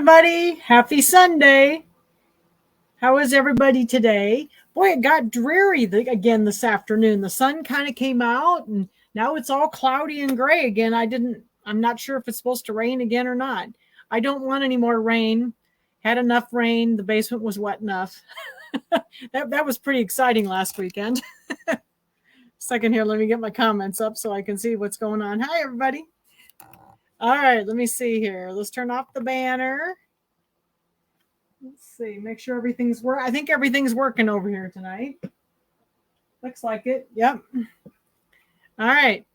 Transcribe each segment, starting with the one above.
everybody. Happy Sunday. How is everybody today? Boy, it got dreary again this afternoon. The sun kind of came out and now it's all cloudy and gray again. I'm not sure if it's supposed to rain again or not. I don't want any more rain. Had enough rain. The basement was wet enough. that was pretty exciting last weekend. Second here, let me get my comments up so I can see what's going on. Hi, everybody. All right, let me see here. Let's turn off the banner. Let's see, make sure everything's working. I think everything's working over here tonight. Looks like it. Yep. All right.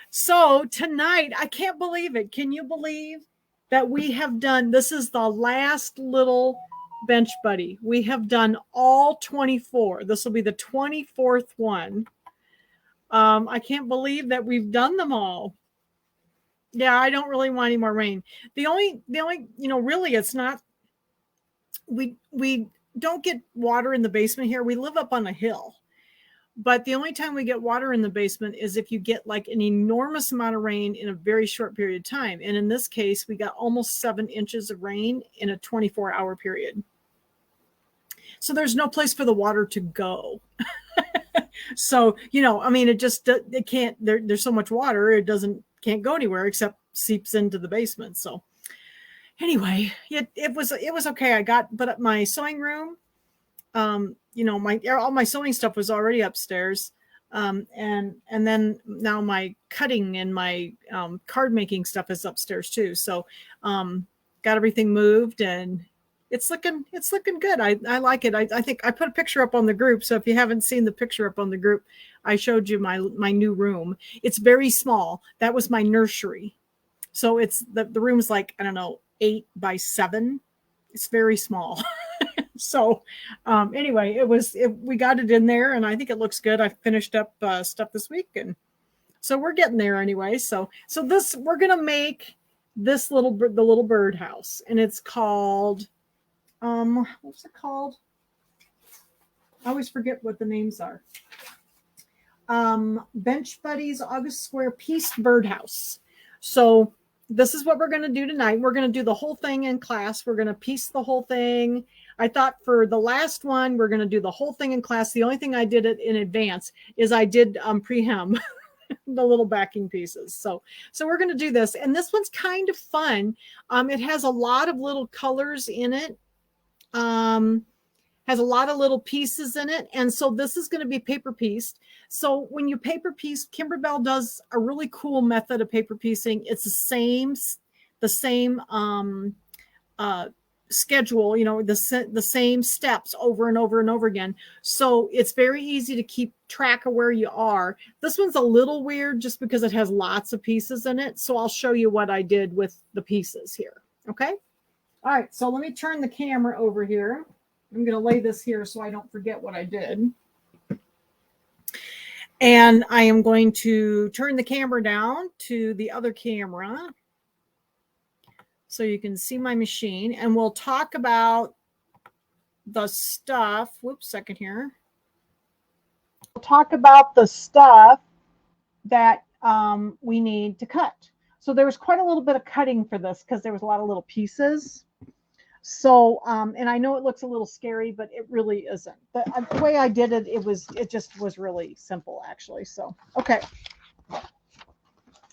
So tonight, I can't believe it. Can you believe that we have done, this is the last little bench buddy. We have done all 24. This will be the 24th one. I can't believe that we've done them all. Yeah, I don't really want any more rain. The only, really it's not, we don't get water in the basement here. We live up on a hill. But the only time we get water in the basement is if you get like an enormous amount of rain in a very short period of time. And in this case, we got almost 7 inches of rain in a 24-hour period. So there's no place for the water to go. So, it can't, there's so much water, it can't go anywhere except seeps into the basement. So anyway, it was okay. But my sewing room, all my sewing stuff was already upstairs. And then now my cutting and my card making stuff is upstairs too. So got everything moved and it's looking good. I like it. I think I put a picture up on the group. So if you haven't seen the picture up on the group, I showed you my new room. It's very small. That was my nursery. So it's the room's like, I don't know, 8 by 7. It's very small. So anyway, we got it in there and I think it looks good. I finished up stuff this week and so we're getting there anyway. So we're going to make this the little birdhouse, and it's called, what's it called? I always forget what the names are. Bench Buddies August Square Pieced Birdhouse. So this is what we're going to do tonight. We're going to do the whole thing in class. We're going to piece the whole thing. I thought for the last one, we're going to do the whole thing in class. The only thing I did it in advance is I did pre-hem the little backing pieces. So we're going to do this. And this one's kind of fun. It has a lot of little colors in it. Has a lot of little pieces in it. And so this is going to be paper pieced. So when you paper piece, Kimberbell does a really cool method of paper piecing. It's the same schedule, the same steps over and over and over again. So it's very easy to keep track of where you are. This one's a little weird just because it has lots of pieces in it. So I'll show you what I did with the pieces here. Okay. All right. So let me turn the camera over here. I'm going to lay this here so I don't forget what I did. And I am going to turn the camera down to the other camera so you can see my machine. And we'll talk about the stuff. Whoops, second here. We'll talk about the stuff that we need to cut. So there was quite a little bit of cutting for this because there was a lot of little pieces. So, and I know it looks a little scary, but it really isn't. The way I did it, it just was really simple, actually. So, okay.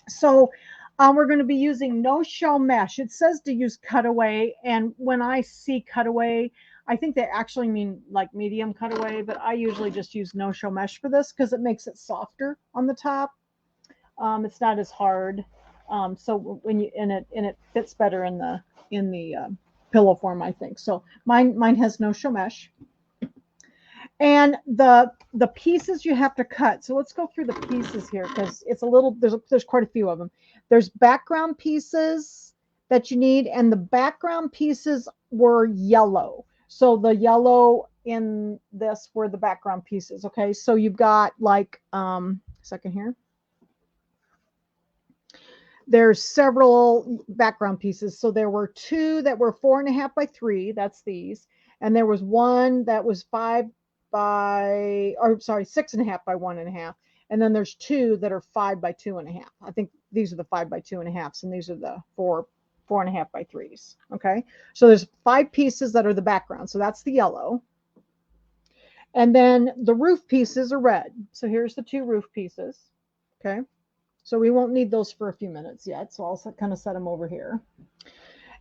So, we're going to be using no-show mesh. It says to use cutaway, and when I see cutaway, I think they actually mean like medium cutaway, but I usually just use no-show mesh for this because it makes it softer on the top. It's not as hard. So when it fits better in the pillow form, I think. So mine has no show mesh. And the pieces you have to cut. So let's go through the pieces here because it's a little, there's quite a few of them. There's background pieces that you need, and the background pieces were yellow. So the yellow in this were the background pieces. Okay. So you've got like, second here. There's several background pieces. So there were 2 that were 4.5 by 3. That's these. And there was one that was 6.5 by 1.5. And then there's 2 that are 5 by 2.5. I think these are the 5 by 2.5s, and these are the 4 4.5 by 3s. Okay, so there's 5 pieces that are the background. So that's the yellow. And then the roof pieces are red. So here's the 2 roof pieces. Okay, so we won't need those for a few minutes yet. So I'll kind of set them over here.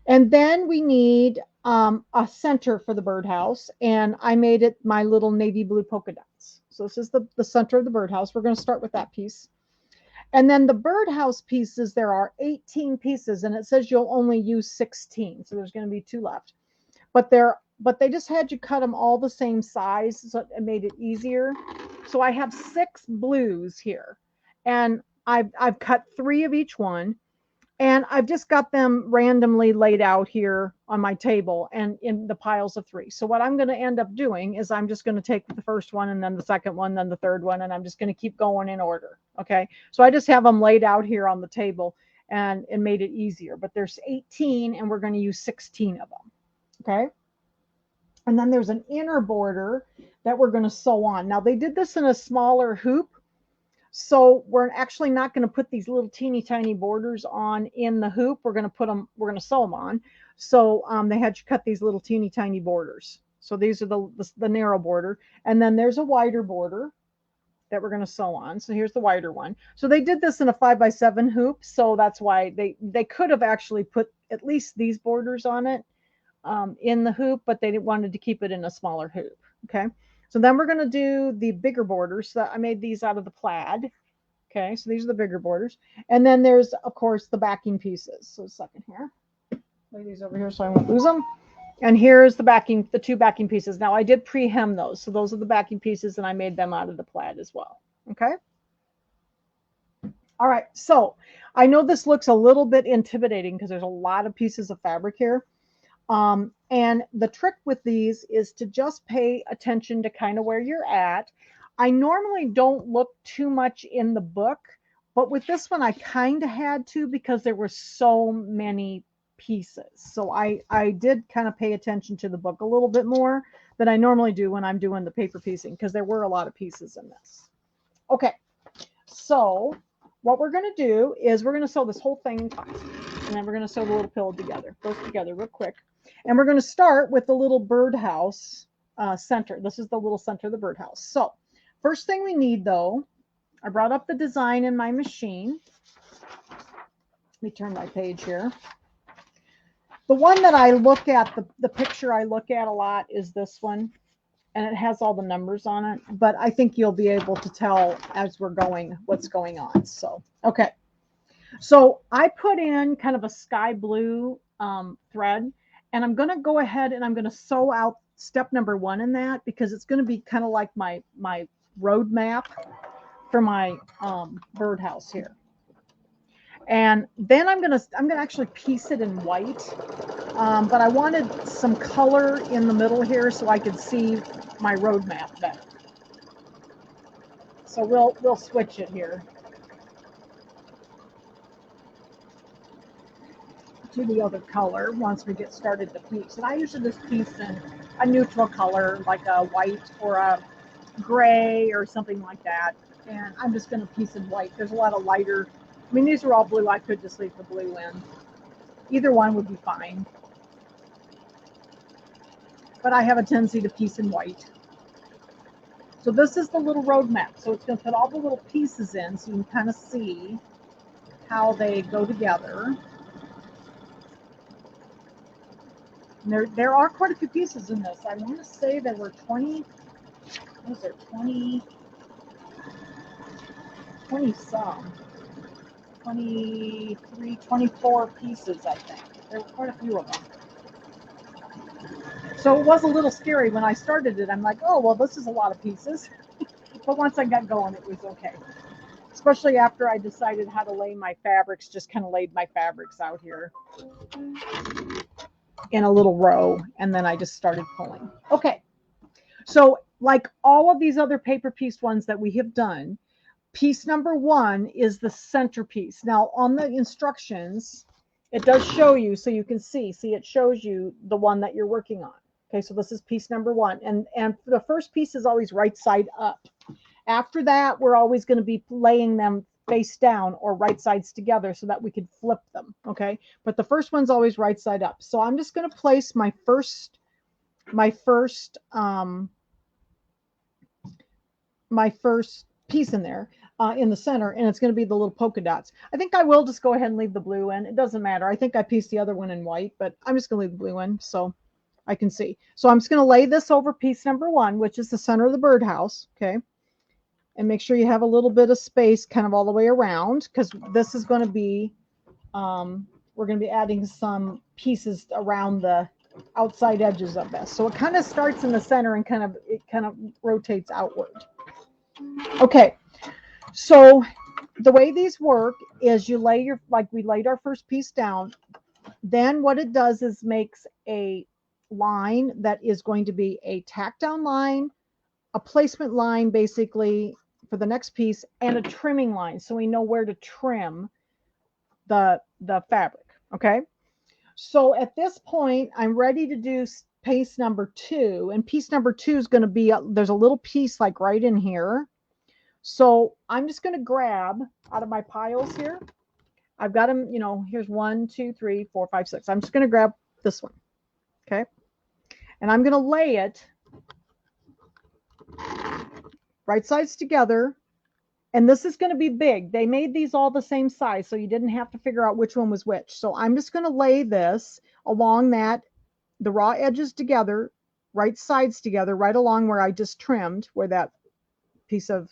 And then we need a center for the birdhouse. And I made it my little navy blue polka dots. So this is the center of the birdhouse. We're going to start with that piece. And then the birdhouse pieces, there are 18 pieces, and it says you'll only use 16. So there's going to be 2 left. But they just had you cut them all the same size, so it made it easier. So I have 6 blues here, and I've cut 3 of each one, and I've just got them randomly laid out here on my table and in the piles of 3. So what I'm going to end up doing is I'm just going to take the first one and then the second one, then the third one, and I'm just going to keep going in order. Okay, so I just have them laid out here on the table, and it made it easier. But there's 18, and we're going to use 16 of them. Okay. And then there's an inner border that we're going to sew on. Now they did this in a smaller hoop. So we're actually not going to put these little teeny tiny borders on in the hoop. We're going to sew them on. So they had you cut these little teeny tiny borders. So these are the narrow border. And then there's a wider border that we're going to sew on. So here's the wider one. So they did this in a 5x7 hoop. So that's why they could have actually put at least these borders on it in the hoop, but they wanted to keep it in a smaller hoop. Okay. So then we're going to do the bigger borders. So I made these out of the plaid. Okay, so these are the bigger borders. And then there's, of course, the backing pieces. So a second here. Lay these over here so I won't lose them. And here's the 2 backing pieces. Now I did pre-hem those. So those are the backing pieces, and I made them out of the plaid as well. Okay. All right. So I know this looks a little bit intimidating because there's a lot of pieces of fabric here. And the trick with these is to just pay attention to kind of where you're at. I normally don't look too much in the book, but with this one, I kind of had to because there were so many pieces. So I did kind of pay attention to the book a little bit more than I normally do when I'm doing the paper piecing, because there were a lot of pieces in this. Okay, so what we're going to do is we're going to sew this whole thing in 5, and then we're going to sew the little pillow together, both together real quick. And we're going to start with the little birdhouse center. This is the little center of the birdhouse. So first thing we need, though, I brought up the design in my machine. Let me turn my page here. The one that I look at, the picture I look at a lot is this one. And it has all the numbers on it. But I think you'll be able to tell as we're going what's going on. So, okay. So I put in kind of a sky blue thread. And I'm going to go ahead and I'm going to sew out step number 1 in that, because it's going to be kind of like my road map for my birdhouse here. And then I'm going to actually piece it in white. But I wanted some color in the middle here so I could see my road map better. So we'll switch it here to the other color once we get started to piece. And I usually just piece in a neutral color, like a white or a gray or something like that. And I'm just going to piece in white. There's a lot of lighter. I mean, these are all blue. I could just leave the blue in. Either one would be fine. But I have a tendency to piece in white. So this is the little road map. So it's going to put all the little pieces in so you can kind of see how they go together. There are quite a few pieces in this. I want to say there were 20 some. 23, 24 pieces, I think. There were quite a few of them. So it was a little scary when I started it. I'm like, oh, well, this is a lot of pieces. But once I got going, it was okay. Especially after I decided how to lay my fabrics, just kind of laid my fabrics out here in a little row, and then I just started pulling. Okay, so like all of these other paper piece ones that we have done, piece number 1 is the centerpiece. Now on the instructions, it does show you, so you can see it shows you the one that you're working on. Okay, so this is piece number 1, and the first piece is always right side up. After that, we're always going to be laying them face down or right sides together so that we could flip them, okay? But the first one's always right side up. So I'm just going to place my first piece in there in the center, and it's going to be the little polka dots. I think I will just go ahead and leave the blue in. It doesn't matter. I think I pieced the other one in white, but I'm just going to leave the blue in so I can see. So I'm just going to lay this over piece number 1, which is the center of the birdhouse, okay? And make sure you have a little bit of space kind of all the way around, because this is going to be, we're going to be adding some pieces around the outside edges of this. So it kind of starts in the center and kind of rotates outward. Okay, so the way these work is you lay your, like we laid our first piece down, then what it does is makes a line that is going to be a tack down line, a placement line basically for the next piece, and a trimming line so we know where to trim the fabric, okay? So at this point, I'm ready to do piece number 2, and piece number 2 is going to be, there's a little piece like right in here. So I'm just going to grab out of my piles here. I've got them, you know, here's 1, 2, 3, 4, 5, 6. I'm just going to grab this one, okay? And I'm going to lay it right sides together. And this is going to be big. They made these all the same size, so you didn't have to figure out which one was which. So I'm just going to lay this along that, the raw edges together, right sides together, right along where I just trimmed, where that piece of,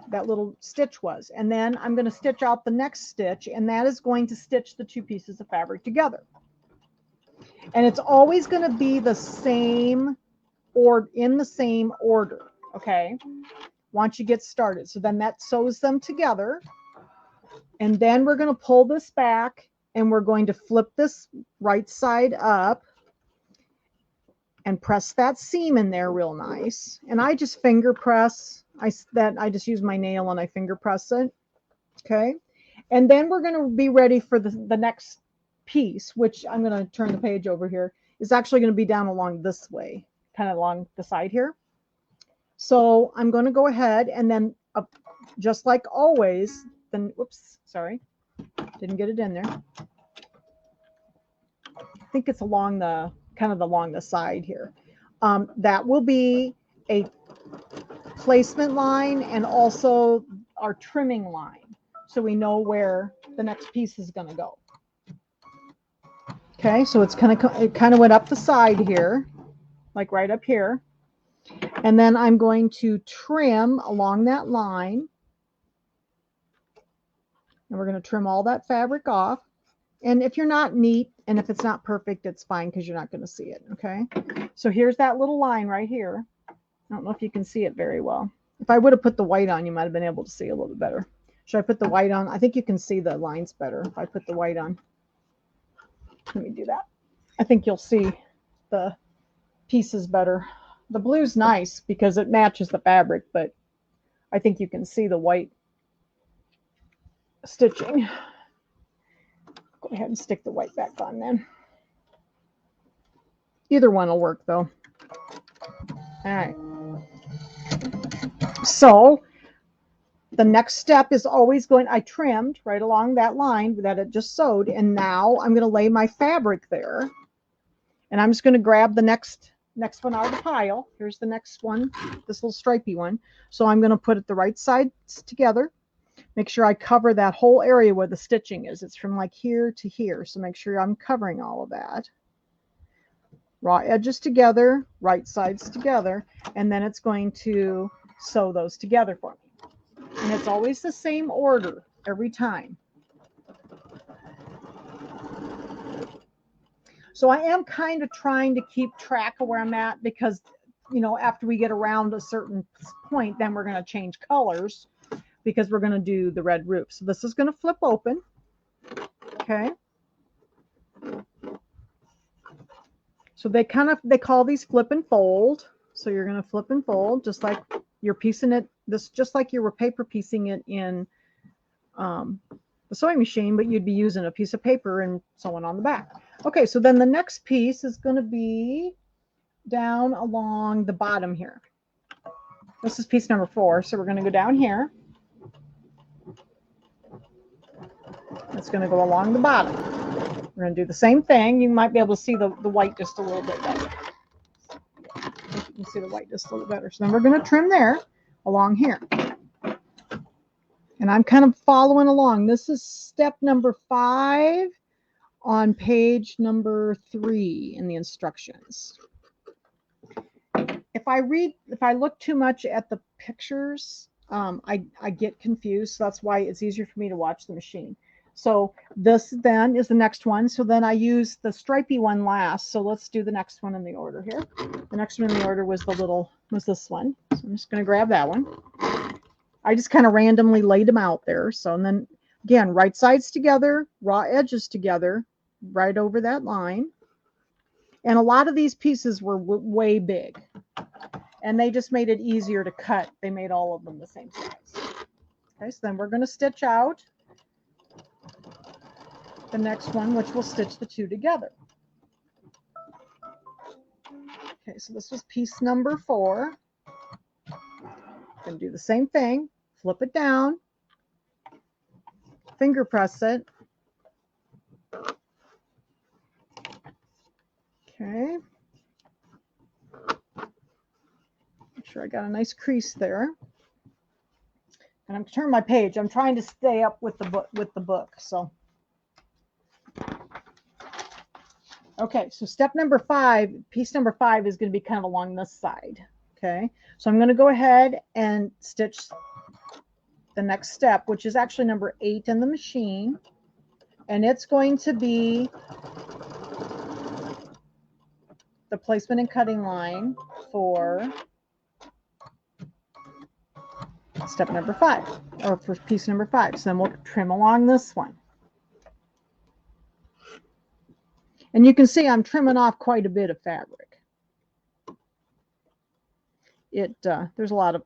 that little stitch was. And then I'm going to stitch out the next stitch, and that is going to stitch the 2 pieces of fabric together. And it's always going to be the same, or in the same order, okay? Once you get started. So then that sews them together. And then we're going to pull this back, and we're going to flip this right side up and press that seam in there real nice. And I just finger press. I just use my nail and I finger press it. Okay. And then we're going to be ready for the next piece, which I'm going to turn the page over here, is actually going to be down along this way, kind of along the side here. So I'm going to go ahead and then just like always, then, whoops, sorry, didn't get it in there. I think it's along the, kind of along the side here. That will be a placement line and also our trimming line. So we know where the next piece is going to go. Okay, so it's it kind of went up the side here, like right up here. And then I'm going to trim along that line. And we're going to trim all that fabric off. And if you're not neat, and if it's not perfect, it's fine because you're not going to see it, okay? So here's that little line right here. I don't know if you can see it very well. If I would have put the white on, you might have been able to see a little bit better. Should I put the white on? I think you can see the lines better if I put the white on. Let me do that. I think you'll see the pieces better. The blue's nice because it matches the fabric, but I think you can see the white stitching. Go ahead and stick the white back on then. Either one will work though. All right. So the next step is always going, I trimmed right along that line that it just sewed, and now I'm going to lay my fabric there. And I'm just going to grab the next one out of the pile. Here's the next one, this little stripy one. So I'm going to put it the right sides together. Make sure I cover that whole area where the stitching is. It's from like here to here. So make sure I'm covering all of that. Raw edges together, right sides together, and then it's going to sew those together for me. And it's always the same order every time. So I am kind of trying to keep track of where I'm at because, you know, after we get around a certain point, then we're going to change colors because we're going to do the red roof. So this is going to flip open. Okay. So they call these flip and fold. So you're going to flip and fold just like you're piecing it, just like you were paper piecing it in the sewing machine, but you'd be using a piece of paper and sewing on the back. Okay, so then the next piece is going to be down along the bottom here. This is piece number 4, so we're going to go down here. It's going to go along the bottom. We're going to do the same thing. You might be able to see the white just a little bit better. You can see the white just a little better. So then we're going to trim there along here. And I'm kind of following along. This is step number 5 on page number 3 in the instructions. If I look too much at the pictures, I get confused. So that's why it's easier for me to watch the machine. So this then is the next one. So then I use the stripy one last. So let's do the next one in the order here. The next one in the order was this one. So I'm just going to grab that one. I just kind of randomly laid them out there. So, and then again, right sides together, raw edges together, right over that line. And a lot of these pieces were way big. And they just made it easier to cut. They made all of them the same size. Okay, so then we're going to stitch out the next one, which will stitch the 2 together. Okay, so this was piece number 4. Going to do the same thing. Flip it down. Finger press it. Okay. Make sure I got a nice crease there. And I'm turning my page. I'm trying to stay up with the book. So okay, so step number 5, piece number 5 is going to be kind of along this side. Okay, so I'm going to go ahead and stitch the next step, which is actually number 8 in the machine. And it's going to be the placement and cutting line for step number 5, or for piece number 5. So then we'll trim along this one. And you can see I'm trimming off quite a bit of fabric. There's a lot of,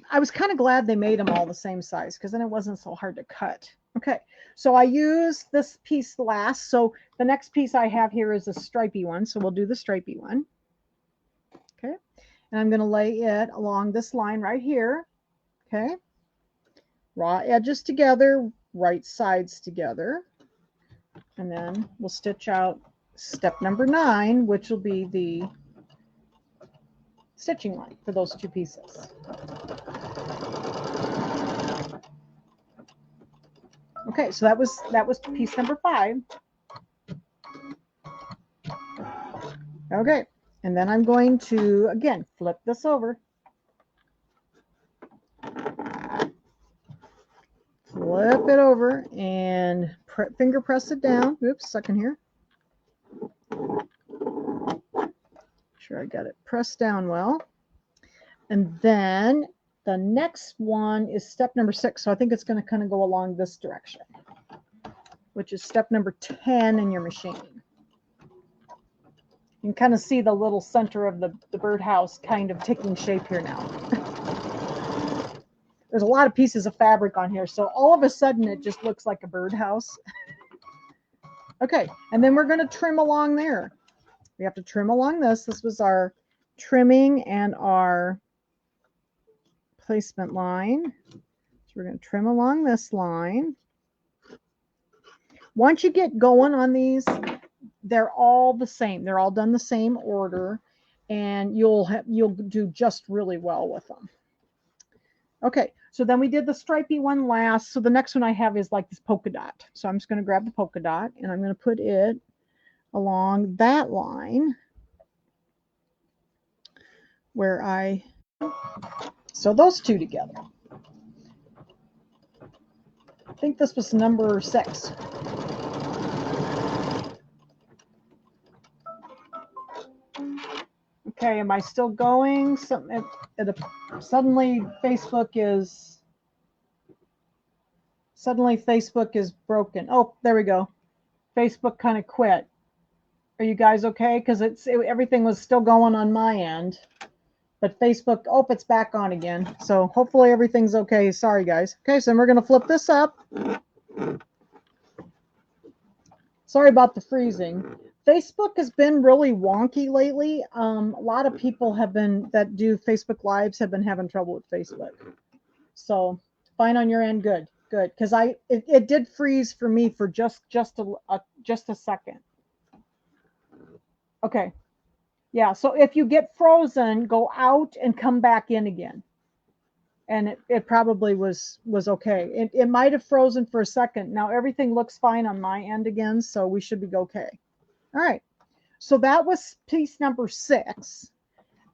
I was kind of glad they made them all the same size, because then it wasn't so hard to cut. Okay, so I use this piece last. So the next piece I have here is a stripy one. So we'll do the stripy one. Okay, and I'm going to lay it along this line right here. Okay, raw edges together, right sides together. And then we'll stitch out step number 9, which will be the stitching line for those 2 pieces. Okay, so that was piece number 5. Okay, and then I'm going to again flip this over. Flip it over and finger press it down. Oops, second here. Sure I got it pressed down well. And then the next one is step number 6. So I think it's going to kind of go along this direction, which is step number 10 in your machine. You can kind of see the little center of the birdhouse kind of taking shape here now. There's a lot of pieces of fabric on here, so all of a sudden it just looks like a birdhouse. Okay, and then we're going to trim along there. We have to trim along this. This was our trimming and our placement line. So we're going to trim along this line. Once you get going on these, they're all the same. They're all done the same order, and you'll do just really well with them. Okay, so then we did the stripy one last. So the next one I have is like this polka dot. So I'm just going to grab the polka dot, and I'm going to put it along that line where I sew those 2 together. I think this was number 6. Okay, am I still going? Suddenly Facebook is broken. Oh, there we go. Facebook kind of quit. Are you guys okay? Because everything was still going on my end, but Facebook, oh, it's back on again. So hopefully everything's okay. Sorry, guys. Okay, so we're going to flip this up. Sorry about the freezing. Facebook has been really wonky lately. A lot of people that do Facebook Lives have been having trouble with Facebook. So fine on your end, good. Good, because it did freeze for me for just a second. Okay. Yeah, so if you get frozen, go out and come back in again. And it probably was okay. It might have frozen for a second. Now everything looks fine on my end again, so we should be okay. All right. So that was piece number 6.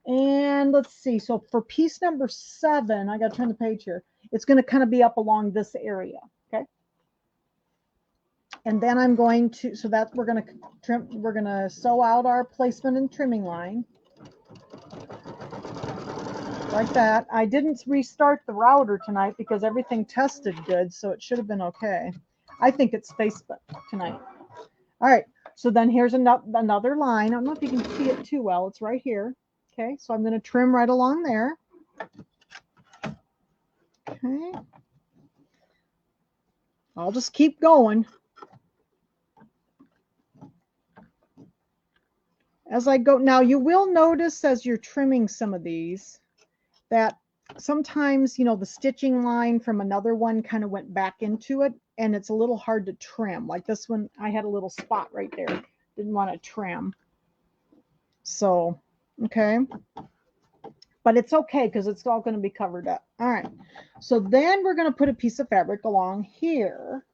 And let's see. So for piece number 7, I got to turn the page here. It's going to kind of be up along this area. Okay. And then I'm going to, so that we're going to trim, we're going to sew out our placement and trimming line. Like that. I didn't restart the router tonight because everything tested good, so it should have been okay. I think it's Facebook tonight. All right. So then here's another line. I don't know if you can see it too well. It's right here. Okay. So I'm going to trim right along there. Okay. I'll just keep going. As I go, now you will notice as you're trimming some of these that sometimes, you know, the stitching line from another one kind of went back into it, and it's a little hard to trim. Like this one, I had a little spot right there. Didn't want to trim. So, okay. But it's okay because it's all going to be covered up. All right. So then we're going to put a piece of fabric along here.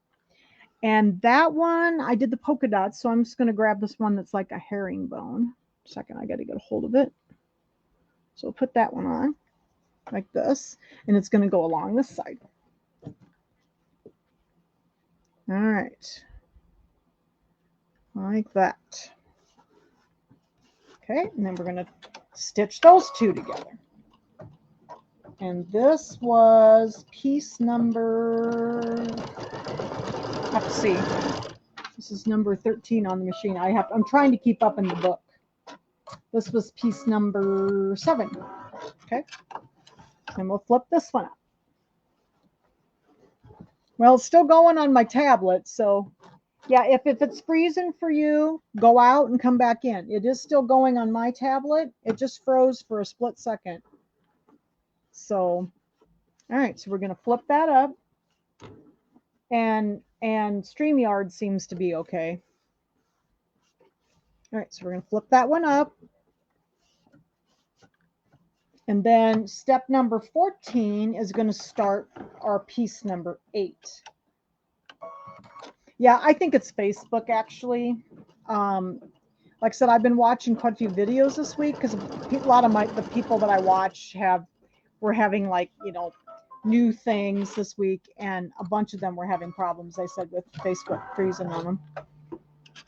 And that one, I did the polka dots, so I'm just going to grab this one that's like a herringbone. Second, I got to get a hold of it. So we'll put that one on like this, and it's going to go along this side. All right. Like that. Okay, and then we're going to stitch those two together. And this was piece number, let's see. This is number 13 on the machine. I'm trying to keep up in the book. This was piece number 7. Okay. And we'll flip this one up. Well, it's still going on my tablet, so yeah, if it's freezing for you, go out and come back in. It is still going on my tablet. It just froze for a split second. So, all right, so we're going to flip that up. And StreamYard seems to be okay. All right, so we're going to flip that one up. And then step number 14 is going to start our piece number 8. Yeah, I think it's Facebook, actually. Like I said, I've been watching quite a few videos this week because a lot of the people that I watch were having, like, you know, new things this week, and a bunch of them were having problems, they said, with Facebook freezing on them.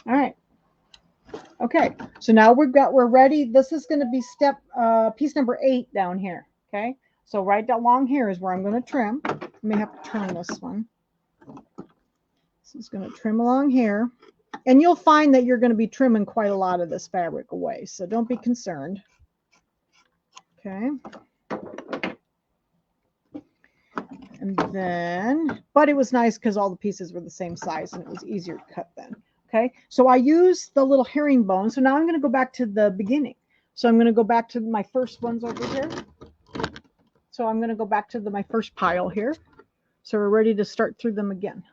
All right. Okay, so now we're ready. This is going to be piece number 8 down here. Okay, so right along here is where I'm going to trim. I may have to turn this one. This is going to trim along here, and you'll find that you're going to be trimming quite a lot of this fabric away, so don't be concerned. Okay. And then, but it was nice because all the pieces were the same size and it was easier to cut then. Okay, so I used the little herringbone. So now I'm going to go back to the beginning. So I'm going to go back to my first ones over here. So I'm going to go back to my first pile here. So we're ready to start through them again.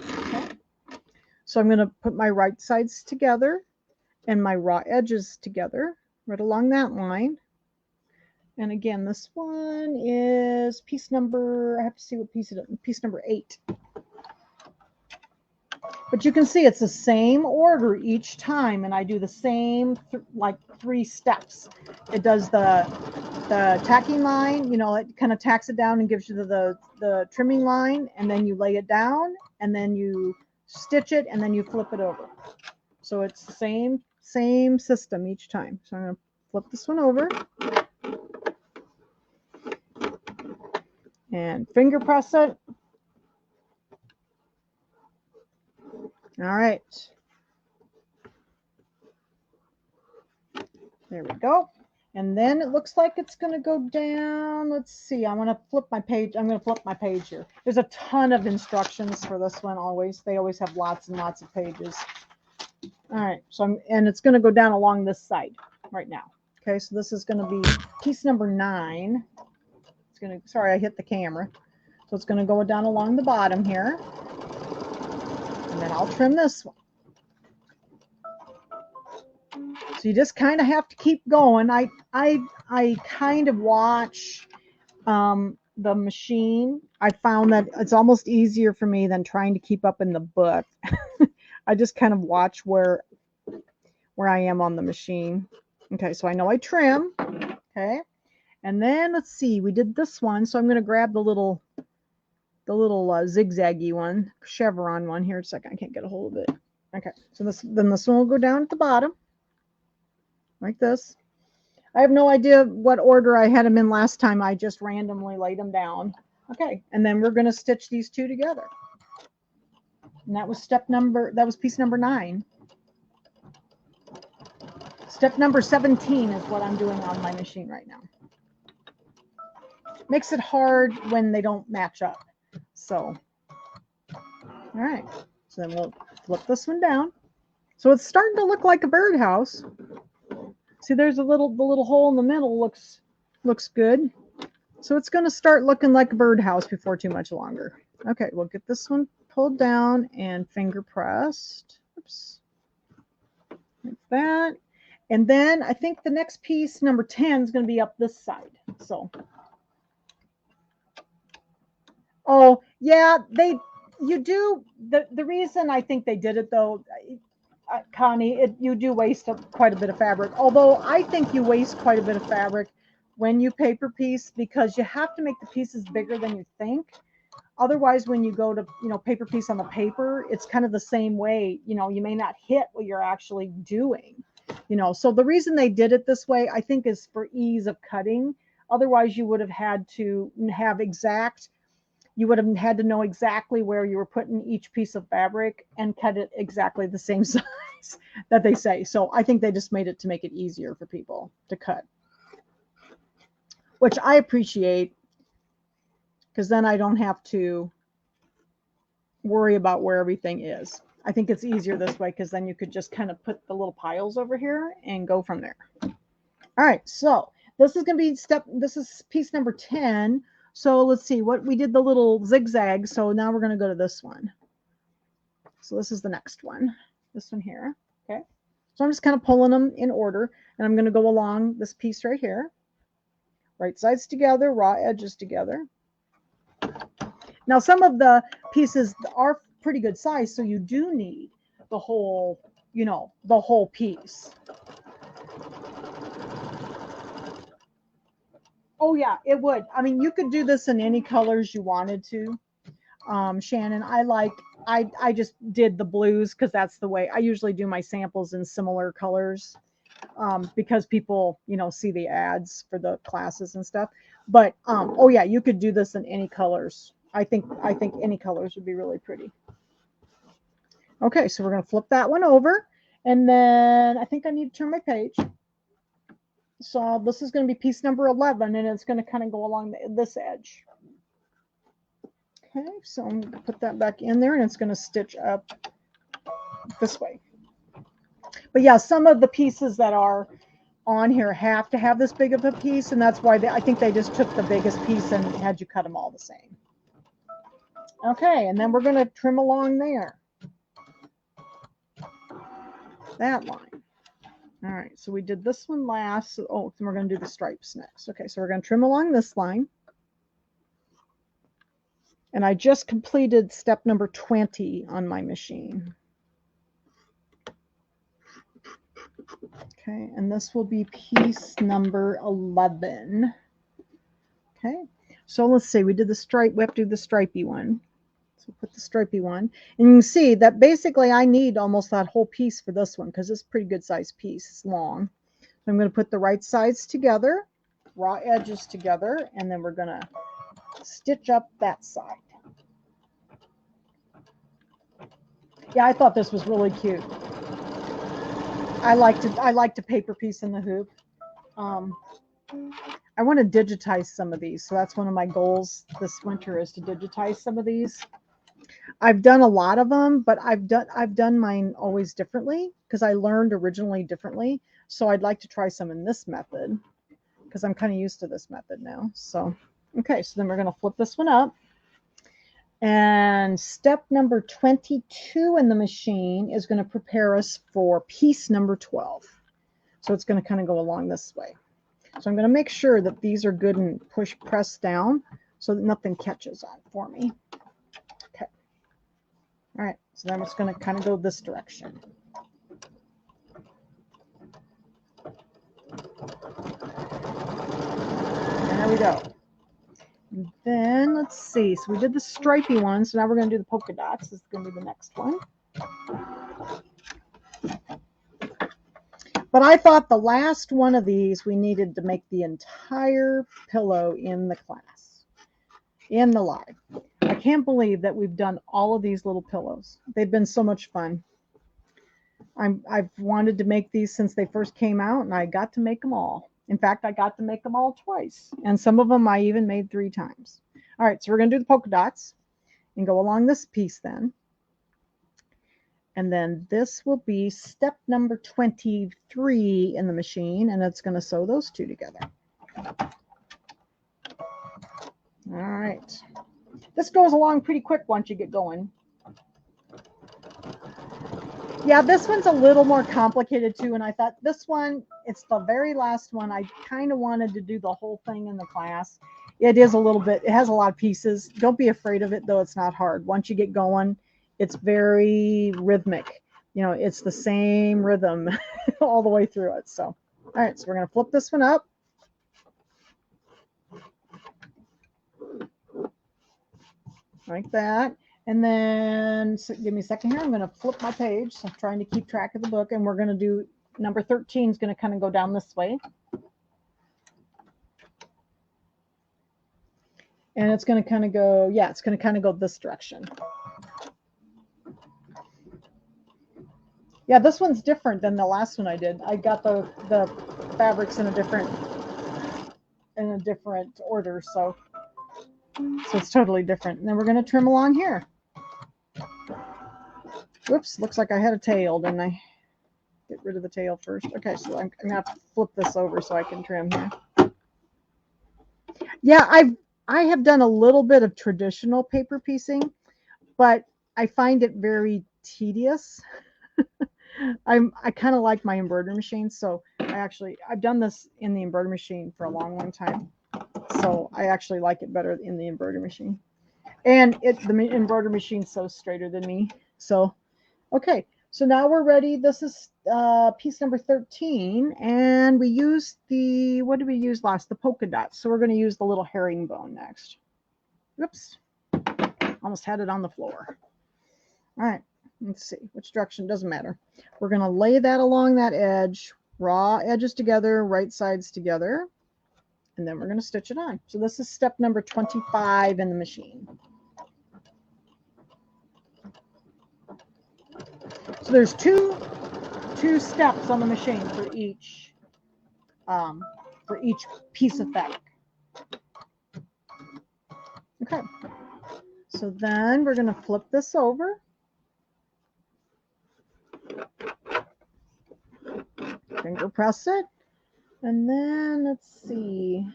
Okay. So I'm going to put my right sides together and my raw edges together right along that line. And again, this one is piece number, I have to see what piece it is, piece number 8. But you can see it's the same order each time, and I do the same like 3 steps. It does the tacking line, you know, it kind of tacks it down and gives you the trimming line, and then you lay it down, and then you stitch it, and then you flip it over. So it's the same system each time. So I'm going to flip this one over. And finger press it. All right. There we go. And then it looks like it's going to go down. Let's see. I'm going to flip my page. I'm going to flip my page here. There's a ton of instructions for this one always. They always have lots and lots of pages. All right. So and it's going to go down along this side right now. Okay. So this is going to be piece number 9. Sorry, I hit the camera. So it's going to go down along the bottom here. And then I'll trim this one. So you just kind of have to keep going. I kind of watch the machine. I found that it's almost easier for me than trying to keep up in the book. I just kind of watch where I am on the machine. Okay, so I know I trim. Okay, and then let's see, we did this one, so I'm going to grab the little zigzaggy one, chevron one here. A second, I can't get a hold of it. Okay, so this one will go down at the bottom like this. I have no idea what order I had them in last time. I just randomly laid them down. Okay, and then we're going to stitch these two together. And that was piece number 9. Step number 17 is what I'm doing on my machine right now. Makes it hard when they don't match up. So, all right. So then we'll flip this one down. So it's starting to look like a birdhouse. See, there's the little hole in the middle looks good. So it's going to start looking like a birdhouse before too much longer. Okay, we'll get this one pulled down and finger pressed. Oops. Like that. And then I think the next piece, number 10, is going to be up this side. So, oh, yeah, you do, the reason I think they did it though, Connie, you do waste quite a bit of fabric. Although I think you waste quite a bit of fabric when you paper piece, because you have to make the pieces bigger than you think. Otherwise, when you go to, paper piece on the paper, it's kind of the same way. You may not hit what you're actually doing. So the reason they did it this way, I think, is for ease of cutting. Otherwise, you would have had to had to know exactly where you were putting each piece of fabric and cut it exactly the same size that they say. So I think they just made it to make it easier for people to cut, which I appreciate, because then I don't have to worry about where everything is. I think it's easier this way, because then you could just kind of put the little piles over here and go from there. All right, so this is going to be this is piece number 10. So let's see, what we did the little zigzag. So now we're going to go to this one. So this is the next one, this one here. Okay, so I'm just kind of pulling them in order, and I'm going to go along this piece right here. Right sides together, raw edges together. Now some of the pieces are pretty good size, so you do need the whole, the whole piece. Oh yeah, it would. I mean, you could do this in any colors you wanted to. Shannon, I just did the blues because that's the way I usually do my samples in similar colors, because people, see the ads for the classes and stuff. But oh yeah, you could do this in any colors. I think any colors would be really pretty. Okay, so we're going to flip that one over, and then I think I need to turn my page. So this is going to be piece number 11, and it's going to kind of go along this edge. Okay, so I'm going to put that back in there, and it's going to stitch up this way. But yeah, some of the pieces that are on here have to have this big of a piece, and that's why I think they just took the biggest piece and had you cut them all the same. Okay, and then we're going to trim along there. That line. All right, so we did this one last. Oh, then we're going to do the stripes next. Okay, so we're going to trim along this line. And I just completed step number 20 on my machine. Okay, and this will be piece number 11. Okay, so let's see, we did the stripe, we have to do the stripey one. So put the stripey one, and you can see that basically I need almost that whole piece for this one, because it's a pretty good size piece. It's long. So I'm going to put the right sides together, raw edges together, and then we're going to stitch up that side. Yeah, I thought this was really cute. I like to paper piece in the hoop. I want to digitize some of these, so that's one of my goals this winter, is to digitize some of these. I've done a lot of them, but I've done mine always differently, because I learned originally differently. So I'd like to try some in this method, because I'm kind of used to this method now. So okay, so then we're going to flip this one up. And step number 22 in the machine is going to prepare us for piece number 12. So it's going to kind of go along this way. So I'm going to make sure that these are good and press down so that nothing catches on for me. Okay. All right. So then it's going to kind of go this direction. And there we go. And then let's see. So we did the stripy one. So now we're going to do the polka dots. This is going to be the next one. But I thought the last one of these, we needed to make the entire pillow in the class, in the live. I can't believe that we've done all of these little pillows. They've been so much fun. I've wanted to make these since they first came out, and I got to make them all. In fact, I got to make them all twice, and some of them I even made 3 times. All right, so we're going to do the polka dots and go along this piece then. And then this will be step number 23 in the machine, and it's going to sew those 2 together. All right. This goes along pretty quick once you get going. Yeah, this one's a little more complicated too, and I thought this one, it's the very last one. I kind of wanted to do the whole thing in the class. It is a little bit, it has a lot of pieces. Don't be afraid of it, though. It's not hard. Once you get going, it's very rhythmic. You know, it's the same rhythm all the way through it. So, all right, so we're going to flip this one up. Like that. And then, so give me a second here. I'm going to flip my page. So I'm trying to keep track of the book. And we're going to do, number 13 is going to kind of go down this way. And it's going to kind of go, yeah, it's going to kind of go this direction. Yeah, this one's different than the last one I did. I got the fabrics in a different order, so it's totally different. And then we're going to trim along here. Whoops, looks like I had a tail, didn't I? Get rid of the tail first. Okay, so I'm going to have to flip this over so I can trim here. Yeah, I have done a little bit of traditional paper piecing, but I find it very tedious. I kind of like my embroidery machine, so I've done this in the embroidery machine for a long time, so I actually like it better in the embroidery machine. And the embroidery machine sews straighter than me. So, okay, so now we're ready. This is piece number 13, and we used what did we use last? The polka dots. So we're going to use the little herringbone next. Oops, almost had it on the floor. All right. Let's see which direction, doesn't matter. We're going to lay that along that edge, raw edges together, right sides together, and then we're going to stitch it on. So this is step number 25 in the machine. So there's two steps on the machine for each piece of fabric. Okay. So then we're going to flip this over. Finger press it, and then let's see.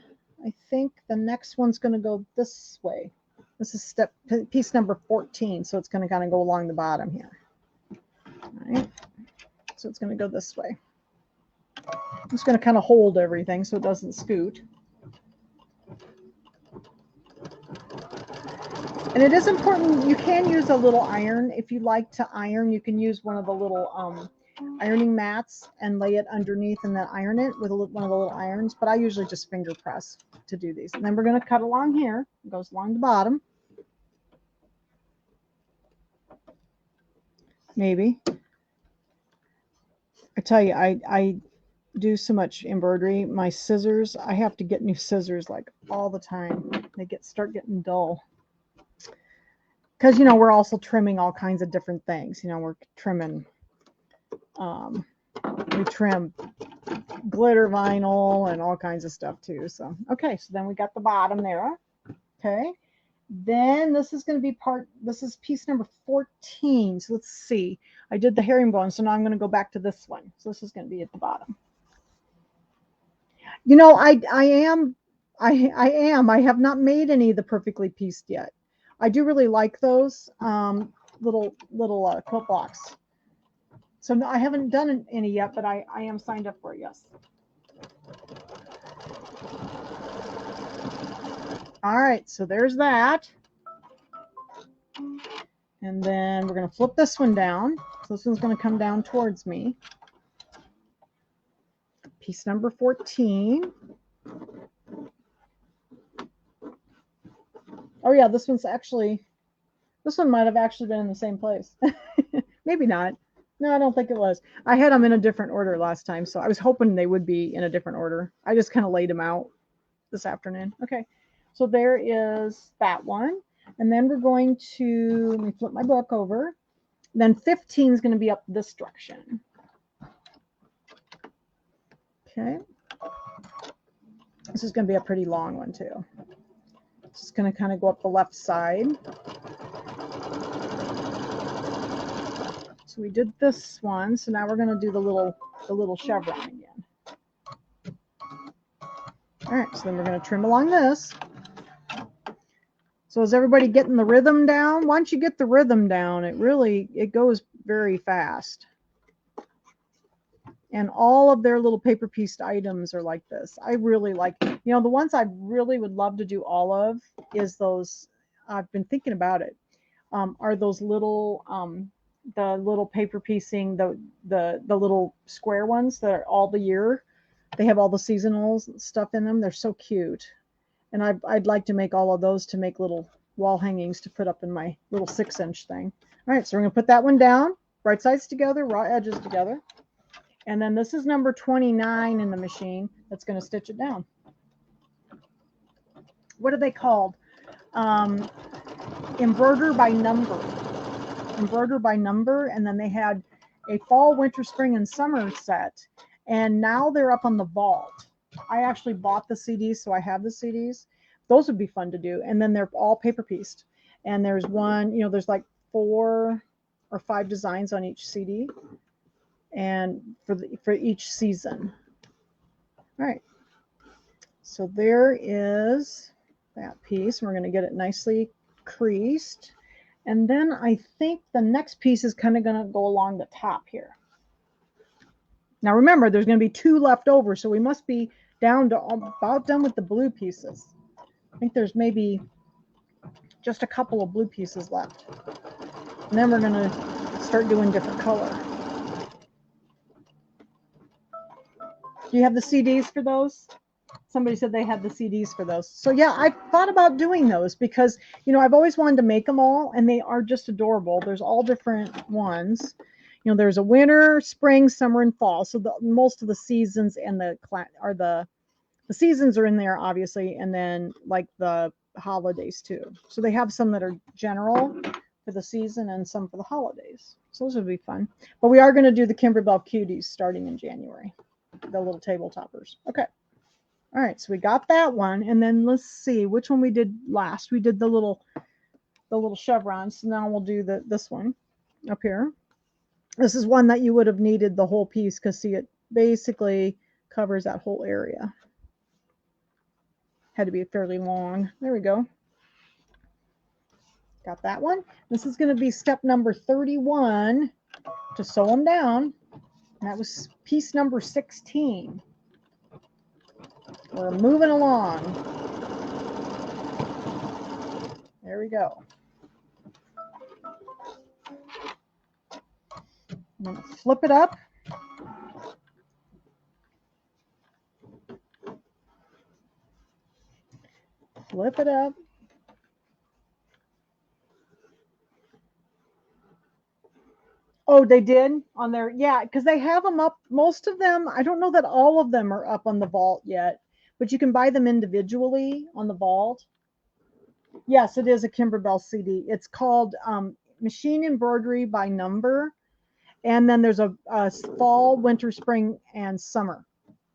I think the next one's going to go this way. This is piece number 14, so it's going to kind of go along the bottom here. All right, so it's going to go this way. I'm just going to kind of hold everything so it doesn't scoot. And it is important. You can use a little iron if you like to iron. You can use one of the little ironing mats and lay it underneath and then iron it with one of the little irons, but I usually just finger press to do these. And then we're going to cut along here. It goes along the bottom. Maybe. I tell you, I do so much embroidery. My scissors, I have to get new scissors like all the time. They start getting dull. Because, you know, we're also trimming all kinds of different things. You know, we're trimming we trim glitter vinyl and all kinds of stuff too. So, okay, so then we got the bottom there. Okay, then this is going to be this is piece number 14. So let's see. I did the herringbone, so now I'm going to go back to this one. So this is going to be at the bottom. You know, I have not made any of the perfectly pieced yet. I do really like those little quilt blocks. So no, I haven't done any yet, but I am signed up for it, yes. All right, so there's that. And then we're going to flip this one down. So this one's going to come down towards me. Piece number 14. Oh yeah, this one might have actually been in the same place. Maybe not. No, I don't think it was. I had them in a different order last time, so I was hoping they would be in a different order. I just kind of laid them out this afternoon. Okay, so there is that one. And then we're going to, let me flip my book over. Then 15 is going to be up this direction. Okay. This is going to be a pretty long one too. This is going to kind of go up the left side. So we did this one. So now we're going to do the little chevron again. All right. So then we're going to trim along this. So is everybody getting the rhythm down? Once you get the rhythm down, it goes very fast. And all of their little paper pieced items are like this. I really like, the ones I really would love to do all of is those, I've been thinking about it, are those little, the little paper piecing, the little square ones that are all the year. They have all the seasonal stuff in them. They're so cute. And I'd like to make all of those to make little wall hangings to put up in my little 6-inch thing. All right, so we're going to put that one down, right sides together, raw edges together. And then this is number 29 in the machine that's going to stitch it down. What are they called? Embroider by number. Embroider by number. And then they had a fall, winter, spring, and summer set. And now they're up on the vault. I actually bought the CDs, so I have the CDs. Those would be fun to do. And then they're all paper pieced. And there's one, there's like 4 or 5 designs on each CD. And for each season. All right. So there is that piece. We're going to get it nicely creased. And then I think the next piece is kind of going to go along the top here. Now remember, there's going to be 2 left over, so we must be down to about done with the blue pieces. I think there's maybe just a couple of blue pieces left. And then we're going to start doing different color. Do you have the CDs for those? Somebody said they had the CDs for those. So yeah, I thought about doing those because, I've always wanted to make them all, and they are just adorable. There's all different ones. There's a winter, spring, summer, and fall. So most of the seasons and the seasons are in there, obviously, and then like the holidays too. So they have some that are general for the season and some for the holidays. So those would be fun. But we are going to do the Kimberbell Cuties starting in January. The little table toppers. Okay. All right. So we got that one. And then let's see which one we did last. We did the little chevrons. So now we'll do this one up here. This is one that you would have needed the whole piece because see, it basically covers that whole area. Had to be fairly long. There we go. Got that one. This is going to be step number 31 to sew them down. And that was piece number 16. We're moving along. There we go. I'm going to flip it up. Flip it up. Oh, they did on their, yeah, because they have them up. Most of them, I don't know that all of them are up on the vault yet, but you can buy them individually on the vault. Yes, it is a Kimberbell CD. It's called Machine Embroidery by Number. And then there's a fall, winter, spring, and summer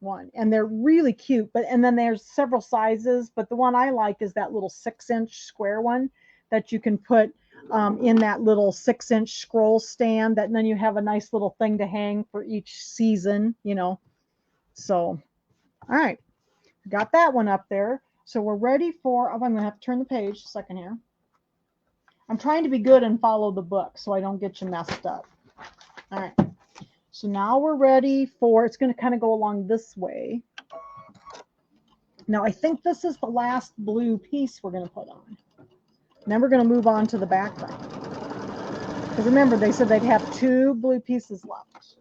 one. And they're really cute. And then there's several sizes, but the one I like is that little 6-inch square one that you can put in that little 6-inch scroll stand, and then you have a nice little thing to hang for each season, So, all right, got that one up there. So we're ready for, I'm going to have to turn the page a second here. I'm trying to be good and follow the book so I don't get you messed up. All right. So now we're ready for, it's going to kind of go along this way. Now I think this is the last blue piece we're going to put on. Then we're going to move on to the background. Because remember, they said they'd have 2 blue pieces left.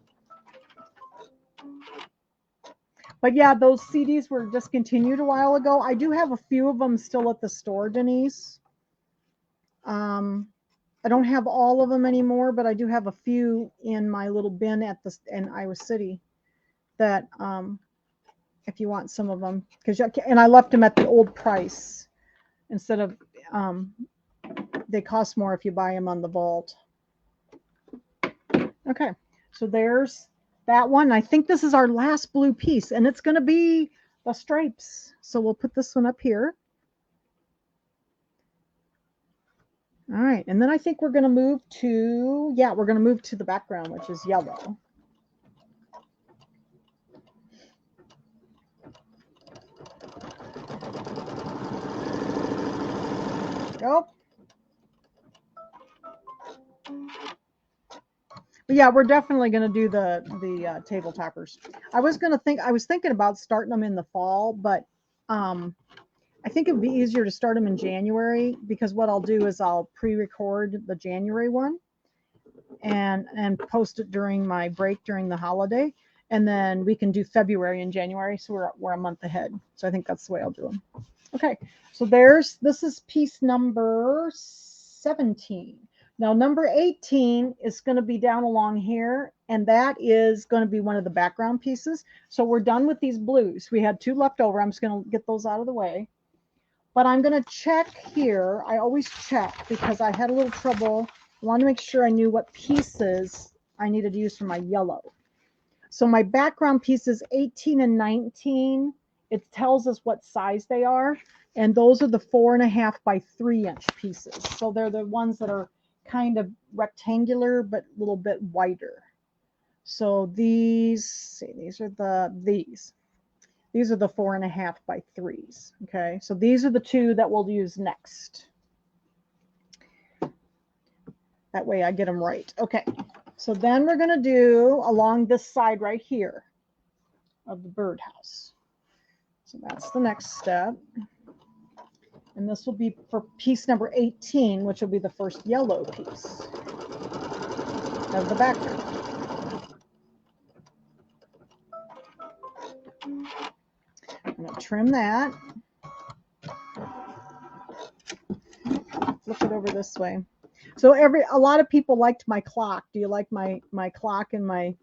But yeah, those CDs were discontinued a while ago. I do have a few of them still at the store, Denise. I don't have all of them anymore, but I do have a few in my little bin at in Iowa City that if you want some of them, and I left them at the old price instead of they cost more if you buy them on the vault. Okay, so there's that one. I think this is our last blue piece, and it's going to be the stripes. So we'll put this one up here. All right, and then I think we're going to move to, we're going to move to the background, which is yellow. Go. But yeah, we're definitely going to do the table toppers. I was thinking about starting them in the fall, but I think it would be easier to start them in January, because what I'll do is I'll pre-record the January one and post it during my break during the holiday, and then we can do February and January, so we're a month ahead. So I think that's the way I'll do them. Okay, so this is piece number 17. Now number 18 is going to be down along here, and that is going to be one of the background pieces. So we're done with these blues. We had 2 left over. I'm just going to get those out of the way. But I'm going to check here. I always check because I had a little trouble. I wanted to make sure I knew what pieces I needed to use for my yellow. So my background pieces 18 and 19, it tells us what size they are. And those are the 4.5 by 3 inch pieces. So they're the ones that are kind of rectangular, but a little bit wider. So these are the 4.5 by 3s. Okay, so these are the 2 that we'll use next. That way I get them right. Okay, so then we're going to do along this side right here of the birdhouse. So that's the next step. And this will be for piece number 18, which will be the first yellow piece of the background. I'm going to trim that. Flip it over this way. So a lot of people liked my clock. Do you like my clock in my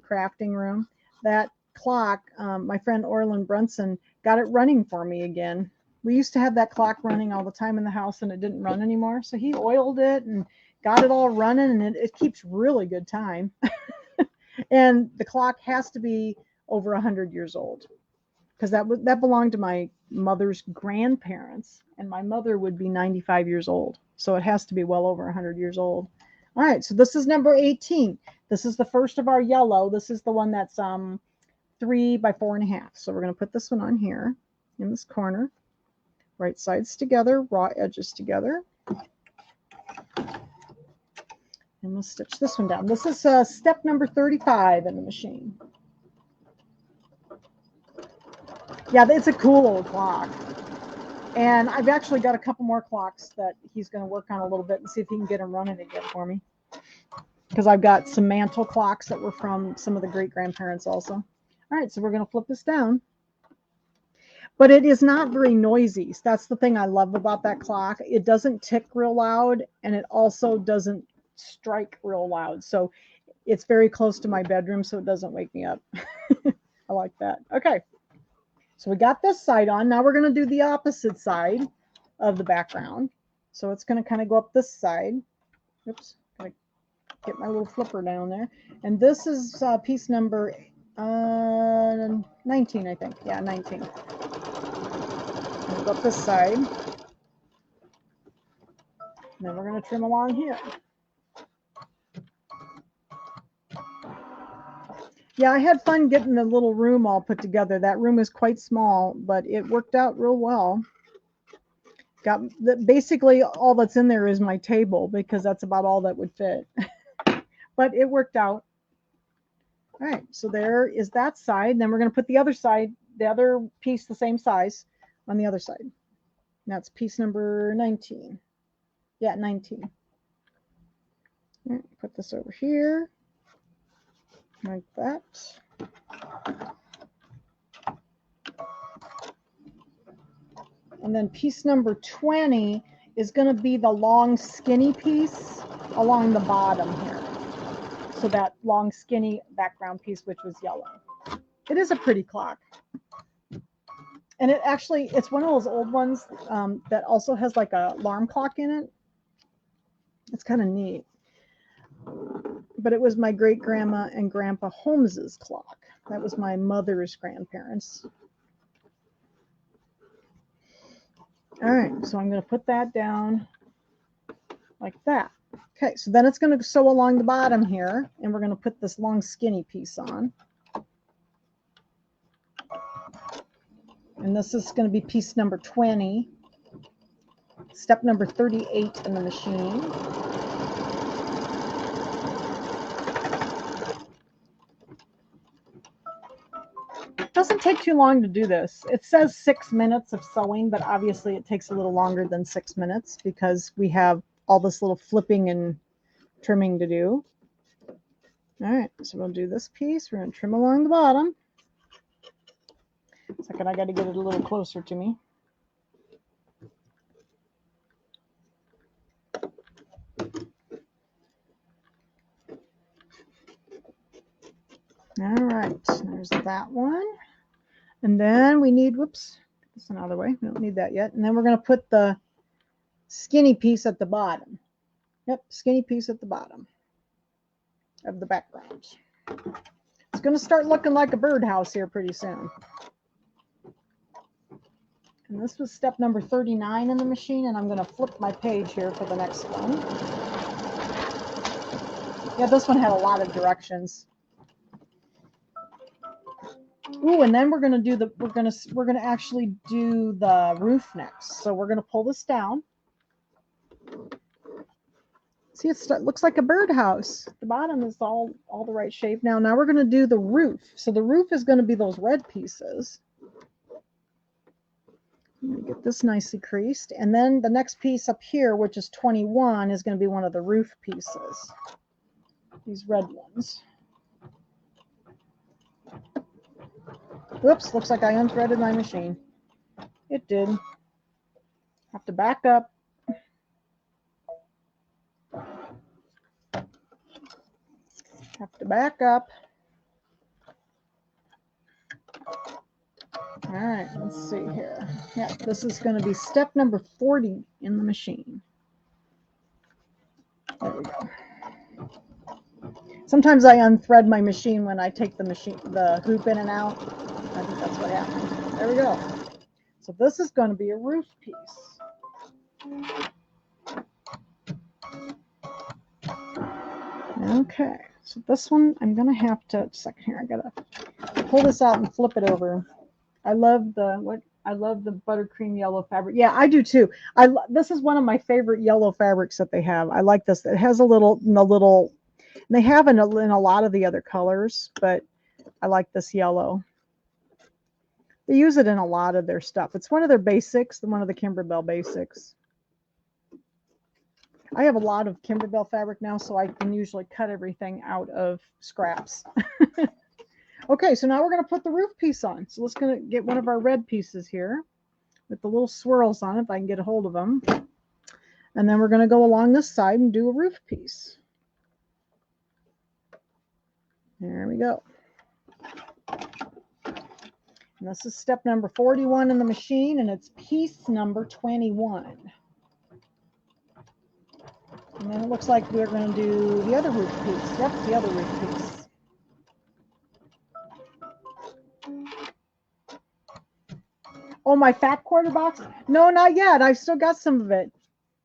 crafting room? That clock, my friend Orlin Brunson got it running for me again. We used to have that clock running all the time in the house, and it didn't run anymore. So he oiled it and got it all running, and it keeps really good time. And the clock has to be over 100 years old, because that belonged to my mother's grandparents, and my mother would be 95 years old. So it has to be well over 100 years old. All right, so this is number 18. This is the first of our yellow. This is the one that's 3 by 4.5. So we're going to put this one on here in this corner. Right sides together, raw edges together. And we'll stitch this one down. This is step number 35 in the machine. Yeah, it's a cool old clock. And I've actually got a couple more clocks that he's going to work on a little bit and see if he can get them running again for me. Because I've got some mantle clocks that were from some of the great-grandparents also. All right, so we're going to flip this down. But it is not very noisy. That's the thing I love about that clock. It doesn't tick real loud, and it also doesn't strike real loud. So it's very close to my bedroom, so it doesn't wake me up. I like that. Okay. So we got this side on. Now we're going to do the opposite side of the background. So it's going to kind of go up this side. Oops. Gotta get my little flipper down there. And this is piece number 19, I think. Yeah, 19. We'll go up this side. And then we're going to trim along here. Yeah, I had fun getting the little room all put together. That room is quite small, but it worked out real well. got basically all that's in there is my table because that's about all that would fit. But it worked out. All right, so there is that side. Then we're going to put the other side, the other piece the same size on the other side. And that's piece number 19. Yeah, 19. All right, put this over here like that. And then piece number 20 is going to be the long skinny piece along the bottom here. So that long skinny background piece, which was yellow. It is a pretty clock. And it actually, it's one of those old ones that also has like a alarm clock in it. It's kind of neat. But it was my great grandma and grandpa Holmes's clock. That was my mother's grandparents. All right, so I'm going to put that down like that. Okay, so then it's going to sew along the bottom here, and we're going to put this long skinny piece on. And this is going to be piece number 20, step number 38 in the machine. It doesn't take too long to do this. It says 6 minutes of sewing, but obviously it takes a little longer than 6 minutes because we have all this little flipping and trimming to do. All right, so we'll do this piece. We're going to trim along the bottom. Second, I got to get it a little closer to me. All right, there's that one. And then we need, whoops, get this another way. We don't need that yet. And then we're going to put the skinny piece at the bottom. Yep, skinny piece at the bottom of the background. It's going to start looking like a birdhouse here pretty soon. And this was step number 39 in the machine, and I'm going to flip my page here for the next one. Yeah, this one had a lot of directions. Ooh, and then we're going to do the we're going to actually do the roof next. So we're going to pull this down. See, it looks like a birdhouse. The bottom is all the right shape. Now we're going to do the roof. So the roof is going to be those red pieces. I'm going to get this nicely creased. And then the next piece up here, which is 21, is going to be one of the roof pieces. These red ones. Whoops, looks like I unthreaded my machine. It did. Have to back up. Have to back up. All right, let's see here. Yeah, this is going to be step number 40 in the machine. There we go. Sometimes I unthread my machine when I take the hoop in and out. I think that's what happened. There we go. So this is going to be a roof piece. Okay, so this one I'm going to have to, second here, I got to pull this out and flip it over. I love the buttercream yellow fabric. Yeah, I do too. This is one of my favorite yellow fabrics that they have. I like this. It has a little, they have in a lot of the other colors, but I like this yellow. They use it in a lot of their stuff. It's one of their basics, one of the Kimberbell basics. I have a lot of Kimberbell fabric now, so I can usually cut everything out of scraps. Okay, so now we're going to put the roof piece on. So let's get one of our red pieces here with the little swirls on it, if I can get a hold of them. And then we're going to go along this side and do a roof piece. There we go. And this is step number 41 in the machine, and it's piece number 21. And then it looks like we're going to do the other roof piece. Yep, the other roof piece. Oh, my fat quarter box? No, not yet. I've still got some of it.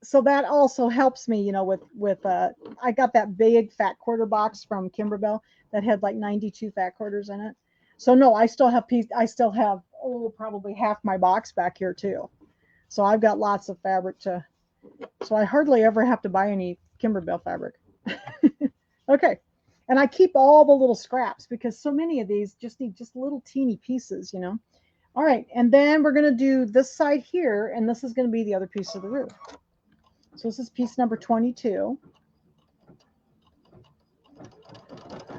So that also helps me, you know, with I got that big fat quarter box from Kimberbell that had like 92 fat quarters in it. So no, I still have probably half my box back here too. So I've got lots of fabric so I hardly ever have to buy any Kimberbell fabric. Okay. And I keep all the little scraps because so many of these just need just little teeny pieces, you know. All right, and then we're going to do this side here, and this is going to be the other piece of the roof. So this is piece number 22.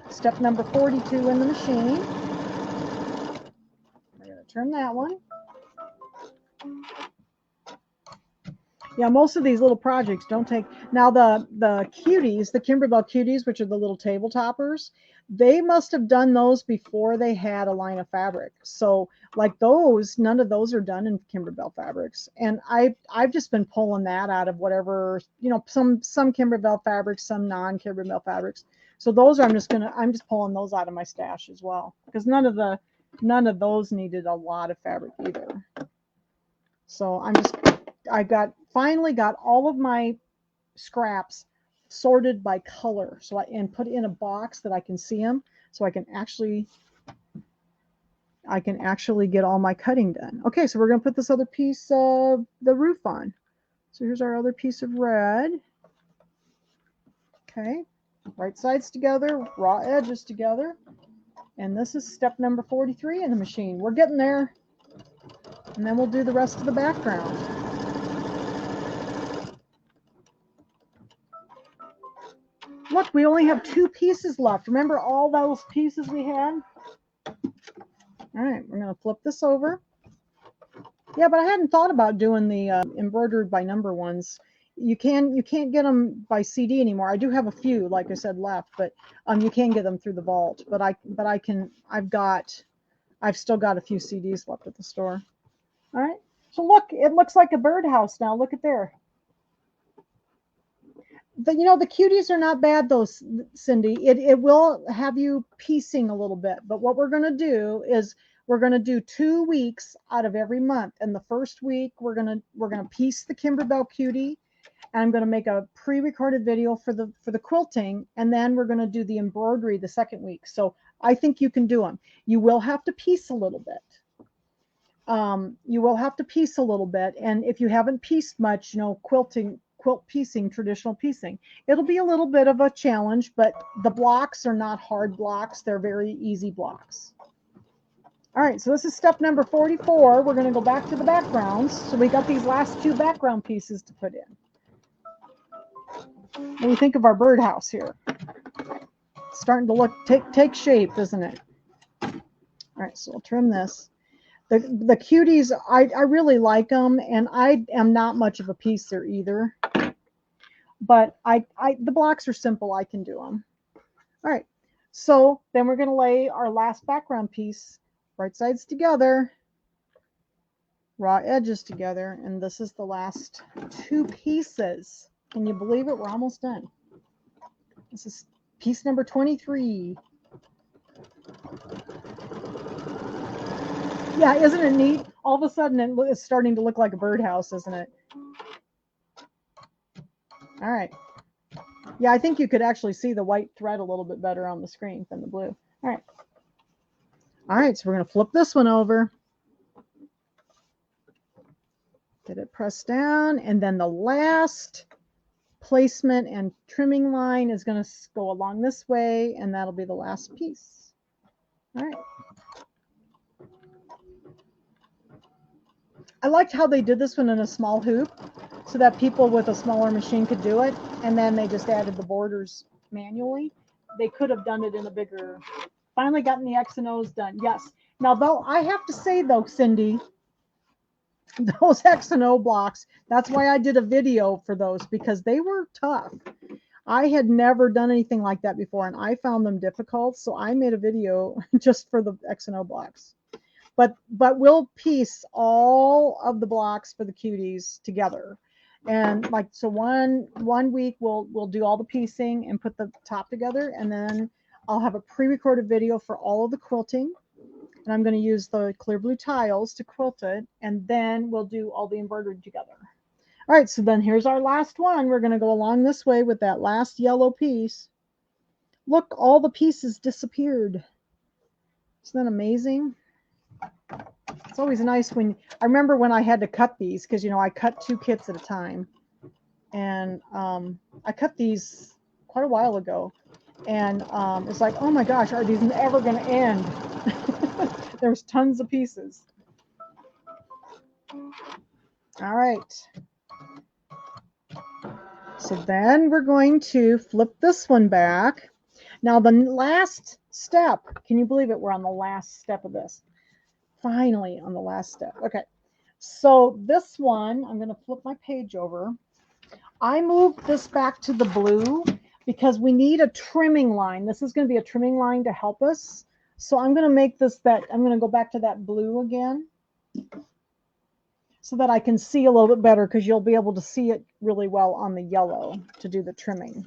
Step number 42 in the machine. We're going to turn that one. Yeah, most of these little projects don't take. Now the cuties, the Kimberbell cuties, which are the little table toppers, they must have done those before they had a line of fabric. So like those, none of those are done in Kimberbell fabrics. And I've just been pulling that out of whatever, you know, some Kimberbell fabrics, some non-Kimberbell fabrics. So those I'm just pulling those out of my stash as well, because none of those needed a lot of fabric either. So I finally got all of my scraps sorted by color, and put in a box that I can see them, so I can actually get all my cutting done. Okay, so we're going to put this other piece of the roof on. So here's our other piece of red. Okay, right sides together, raw edges together, and this is step number 43 in the machine. We're getting there, and then we'll do the rest of the background. Look, we only have 2 pieces left. Remember all those pieces we had? All right, we're going to flip this over. Yeah, but I hadn't thought about doing the embroidered by number ones. You can't get them by CD anymore. I do have a few, like I said, left, but you can get them through the vault. But I've still got a few CDs left at the store. All right. So look, it looks like a birdhouse now. Look at there. The cuties are not bad though, Cindy. It will have you piecing a little bit, but what we're going to do is we're going to do 2 weeks out of every month. And the first week we're going to piece the Kimberbell cutie, and I'm going to make a pre-recorded video for the quilting, and then we're going to do the embroidery the second week. So I think you can do them. You will have to piece a little bit. And if you haven't pieced much, quilt piecing, traditional piecing, it'll be a little bit of a challenge, but the blocks are not hard blocks. They're very easy blocks. All right, so this is step number 44. We're going to go back to the backgrounds. So we got these last 2 background pieces to put in. What do you think of our birdhouse here? It's starting to take shape, isn't it? All right, so I'll trim this. The cuties, I really like them, and I am not much of a piecer either. But the blocks are simple. I can do them. All right, so then we're going to lay our last background piece, right sides together, raw edges together, and this is the last 2 pieces. Can you believe it? We're almost done. This is piece number 23. Yeah, isn't it neat? All of a sudden, it's starting to look like a birdhouse, isn't it? All right. Yeah, I think you could actually see the white thread a little bit better on the screen than the blue. All right. All right, so we're going to flip this one over. Get it pressed down, and then the last placement and trimming line is going to go along this way, and that'll be the last piece. All right. I liked how they did this one in a small hoop so that people with a smaller machine could do it, and then they just added the borders manually. They could have done it in a bigger. Finally gotten the X and O's done. Yes. Now, though, I have to say, though, Cindy, those X and O blocks, that's why I did a video for those, because they were tough. I had never done anything like that before, and I found them difficult, so I made a video just for the X and O blocks. But we'll piece all of the blocks for the cuties together. And so one week we'll do all the piecing and put the top together, and then I'll have a pre-recorded video for all of the quilting, and I'm going to use the clear blue tiles to quilt it, and then we'll do all the embroidery together. All right, so then here's our last one. We're going to go along this way with that last yellow piece. Look, all the pieces disappeared. Isn't that amazing? It's always nice when, I remember when I had to cut these, because, you know, I cut 2 kits at a time. And I cut these quite a while ago. And it's like, oh my gosh, are these ever going to end? There's tons of pieces. All right. So then we're going to flip this one back. Now the last step, can you believe it? We're on the last step of this. Finally on the last step. Okay. So this one, I'm going to flip my page over. I moved this back to the blue because we need a trimming line. This is going to be a trimming line to help us. So I'm going to make this I'm going to go back to that blue again so that I can see a little bit better, because you'll be able to see it really well on the yellow to do the trimming.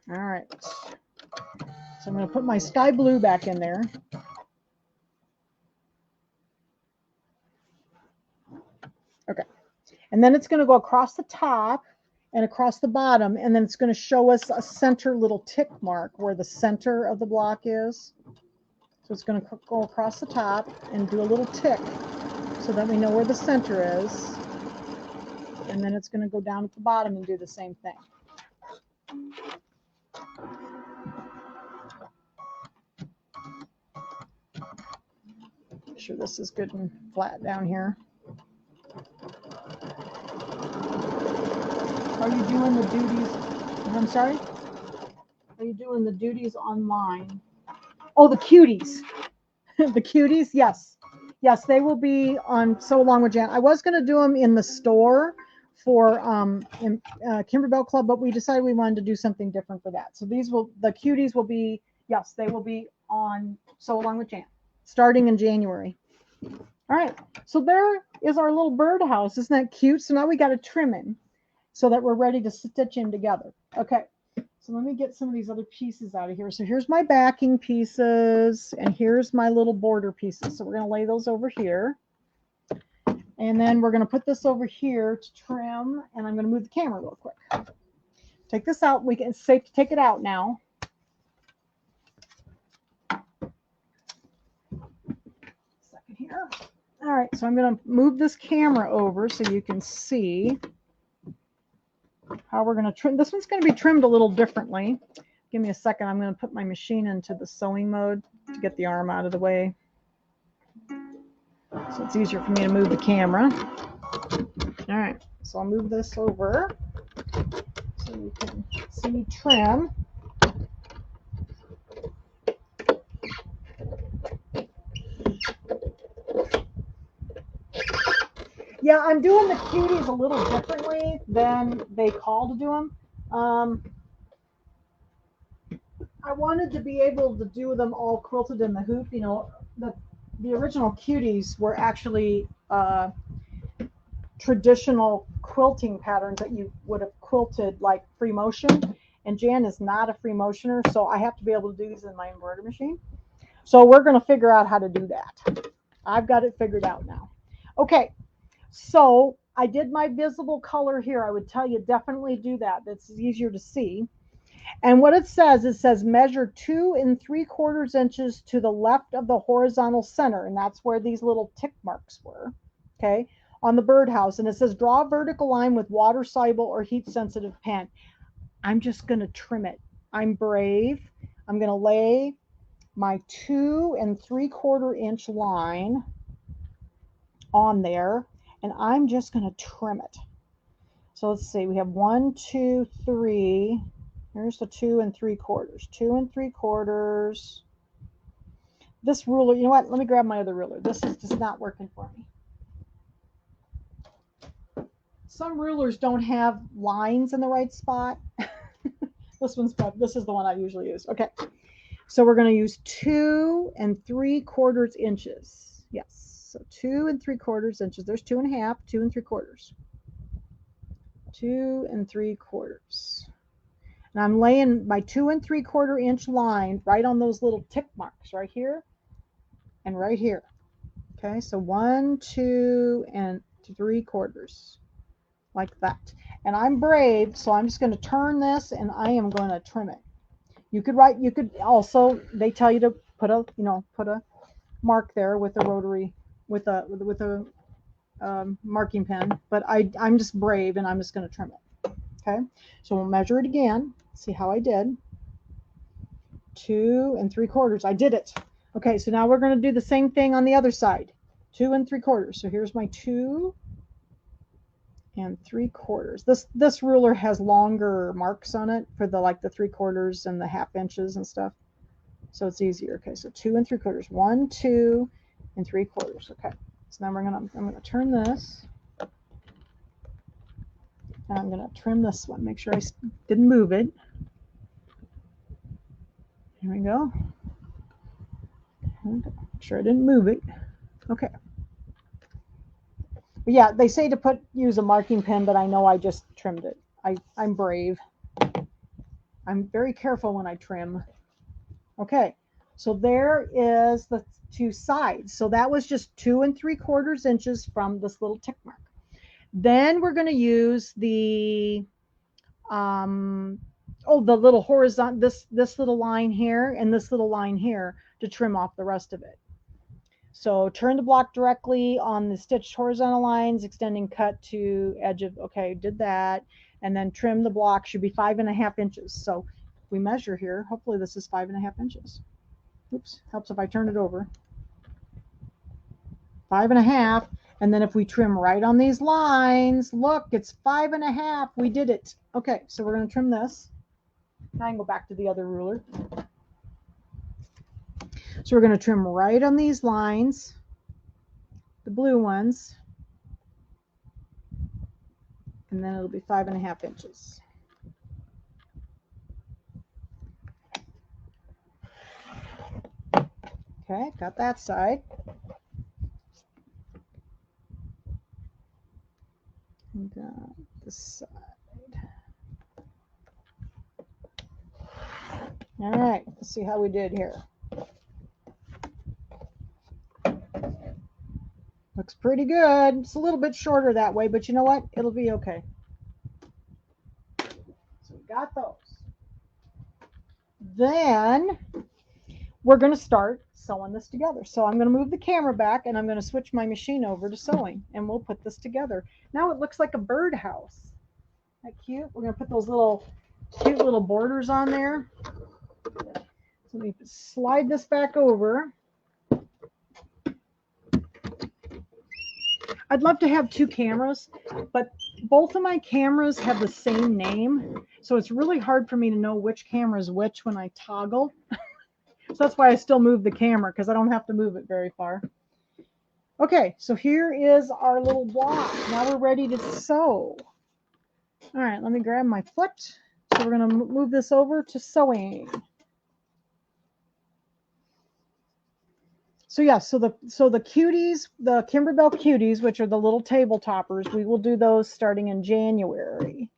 All right. So I'm going to put my sky blue back in there. Okay. And then it's going to go across the top and across the bottom, and then it's going to show us a center little tick mark where the center of the block is. So it's going to go across the top and do a little tick so that we know where the center is. And then it's going to go down at the bottom and do the same thing. Make sure this is good and flat down here. Are you doing the duties? I'm sorry? Are you doing the duties online? Oh, the cuties. The cuties, yes. Yes, they will be on So Along with Jan. I was going to do them in the store for Kimberbell Club, but we decided we wanted to do something different for that. So the cuties will be, yes, they will be on So Along with Jan, starting in January. All right, so there is our little birdhouse. Isn't that cute? So now we got to trim him so that we're ready to stitch him together. Okay. So let me get some of these other pieces out of here. So here's my backing pieces, and here's my little border pieces. So we're going to lay those over here. And then we're going to put this over here to trim, and I'm going to move the camera real quick. Take this out. It's safe to take it out now. Second here. All right, so I'm going to move this camera over so you can see how we're going to trim. This one's going to be trimmed a little differently. Give me a second. I'm going to put my machine into the sewing mode to get the arm out of the way. So it's easier for me to move the camera. All right, so I'll move this over so you can see me trim. Yeah, I'm doing the cuties a little differently than they call to do them. I wanted to be able to do them all quilted in the hoop. You know, the original cuties were actually traditional quilting patterns that you would have quilted like free motion. And Jan is not a free motioner, so I have to be able to do these in my embroidery machine. So we're going to figure out how to do that. I've got it figured out now. Okay. So I did my visible color here. I would tell you definitely do that. That's easier to see. And what it says measure 2 3/4 inches to the left of the horizontal center. And that's where these little tick marks were, okay, on the birdhouse. And it says draw a vertical line with water soluble or heat sensitive pen. I'm just going to trim it. I'm brave. I'm going to lay my 2 3/4 inch line on there. And I'm just going to trim it. So let's see, we have 1, 2, 3. Here's the 2 3/4. 2 3/4. This ruler, you know what? Let me grab my other ruler. This is just not working for me. Some rulers don't have lines in the right spot. This is the one I usually use. Okay. So we're going to use 2 3/4 inches. Yes. So 2 3/4 inches. There's 2 1/2, 2 3/4. 2 3/4. And I'm laying my 2 3/4 inch line right on those little tick marks right here and right here. Okay, so 1, 2 3/4, like that. And I'm brave, so I'm just going to turn this and I am going to trim it. You could also, they tell you to put a, put a mark there with a rotary, with a marking pen, but I'm just brave and I'm just going to trim it. Okay, so we'll measure it again, see how I did. 2 3/4. I did it. Okay, so now we're going to do the same thing on the other side. 2 3/4. So here's my 2 3/4. This ruler has longer marks on it for the 3/4 and the 1/2 inches and stuff, so it's easier. Okay, so 2 3/4. 1 2 3/4. Okay, so now I'm gonna turn this, and I'm gonna trim this one. Make sure I didn't move it. Here we go. Make sure I didn't move it. Okay. But yeah, they say to use a marking pen, but I know I just trimmed it. I'm brave. I'm very careful when I trim. Okay, so there is the 2 sides. So that was just 2 3/4 inches from this little tick mark. Then we're going to use the the little horizontal, this little line here and this little line here to trim off the rest of it. So turn the block directly on the stitched horizontal lines, extending cut to edge of, okay, did that. And then trim the block, should be 5 1/2 inches. So if we measure here, hopefully this is 5 1/2 inches. Oops, helps if I turn it over. 5 1/2. And then if we trim right on these lines, look, it's 5 1/2. We did it. Okay, so we're going to trim this. Now I can go back to the other ruler. So we're going to trim right on these lines, the blue ones, and then it'll be 5 1/2 inches. Okay, got that side. And got this side. All right, let's see how we did here. Looks pretty good. It's a little bit shorter that way, but you know what? It'll be okay. So we got those. Then we're going to start sewing this together. So I'm going to move the camera back and I'm going to switch my machine over to sewing and we'll put this together. Now it looks like a birdhouse. Isn't that cute? We're going to put those little cute little borders on there. So let me slide this back over. I'd love to have 2 cameras, but both of my cameras have the same name. So it's really hard for me to know which camera is which when I toggle. So that's why I still move the camera, because I don't have to move it very far. Okay, so here is our little block. Now we're ready to sew. All right, let me grab my foot. So we're going to move this over to sewing. So yeah, so the cuties, the Kimberbell cuties, which are the little table toppers, we will do those starting in January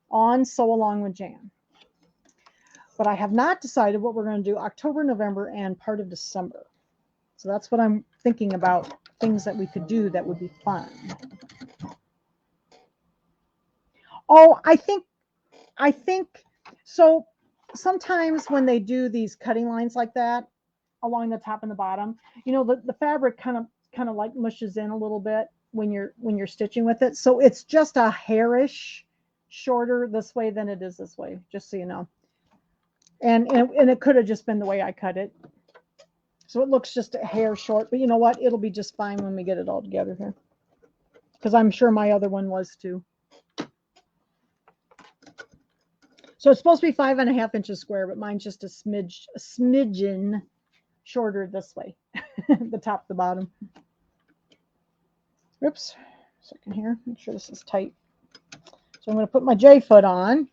on Sew Along with Jan. But I have not decided what we're going to do October, November, and part of December. So that's what I'm thinking about, things that we could do that would be fun. Oh, I think so. Sometimes when they do these cutting lines like that along the top and the bottom, you know, the fabric kind of like mushes in a little bit when you're stitching with it. So it's just a hairish shorter this way than it is this way, just so you know. And it could have just been the way I cut it. So it looks just a hair short, but you know what? It'll be just fine when we get it all together here. Because I'm sure my other one was too. So it's supposed to be 5 1/2 inches square, but mine's just a smidgen shorter this way. The top to the bottom. Oops. Second here. Make sure this is tight. So I'm going to put my J foot on.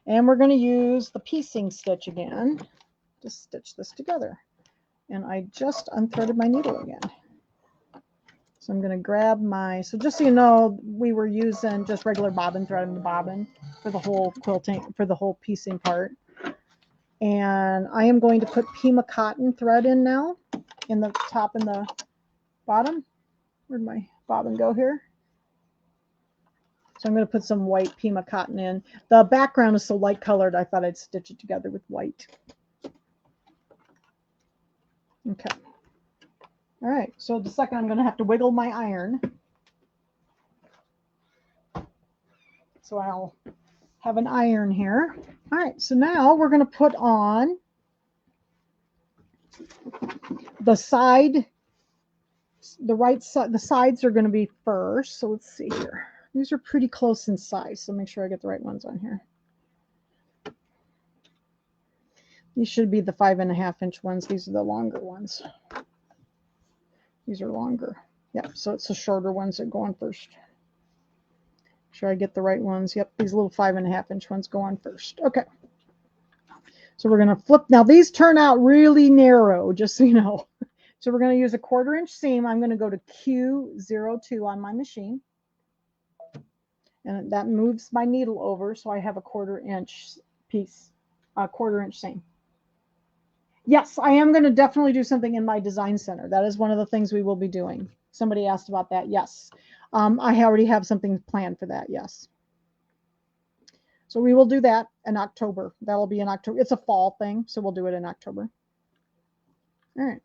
And we're going to use the piecing stitch again to stitch this together. And I just unthreaded my needle again. So I'm going to grab so just so you know, we were using just regular bobbin thread in the bobbin for the whole quilting, for the whole piecing part. And I am going to put Pima cotton thread in now, in the top and the bottom. Where'd my bobbin go here? So I'm going to put some white Pima cotton in. The background is so light colored, I thought I'd stitch it together with white. Okay. All right, so the second I'm going to have to wiggle my iron. So I'll have an iron here. All right, so now we're going to put on the side, the right side, the sides are going to be first. So let's see here. These are pretty close in size, so make sure I get the right ones on here. These should be the 5.5-inch ones. These are the longer ones. These are longer. Yep, so it's the shorter ones that go on first. Make sure I get the right ones. Yep, these little 5.5-inch ones go on first. Okay. So we're going to flip. Now these turn out really narrow, just so you know. So we're going to use a 1/4-inch seam. I'm going to go to Q02 on my machine. And that moves my needle over, so I have a 1/4-inch piece, a 1/4-inch seam. Yes, I am going to definitely do something in my design center. That is one of the things we will be doing. Somebody asked about that. Yes. I already have something planned for that. Yes. So we will do that in October. That'll be in October. It's a fall thing, so we'll do it in October. All right.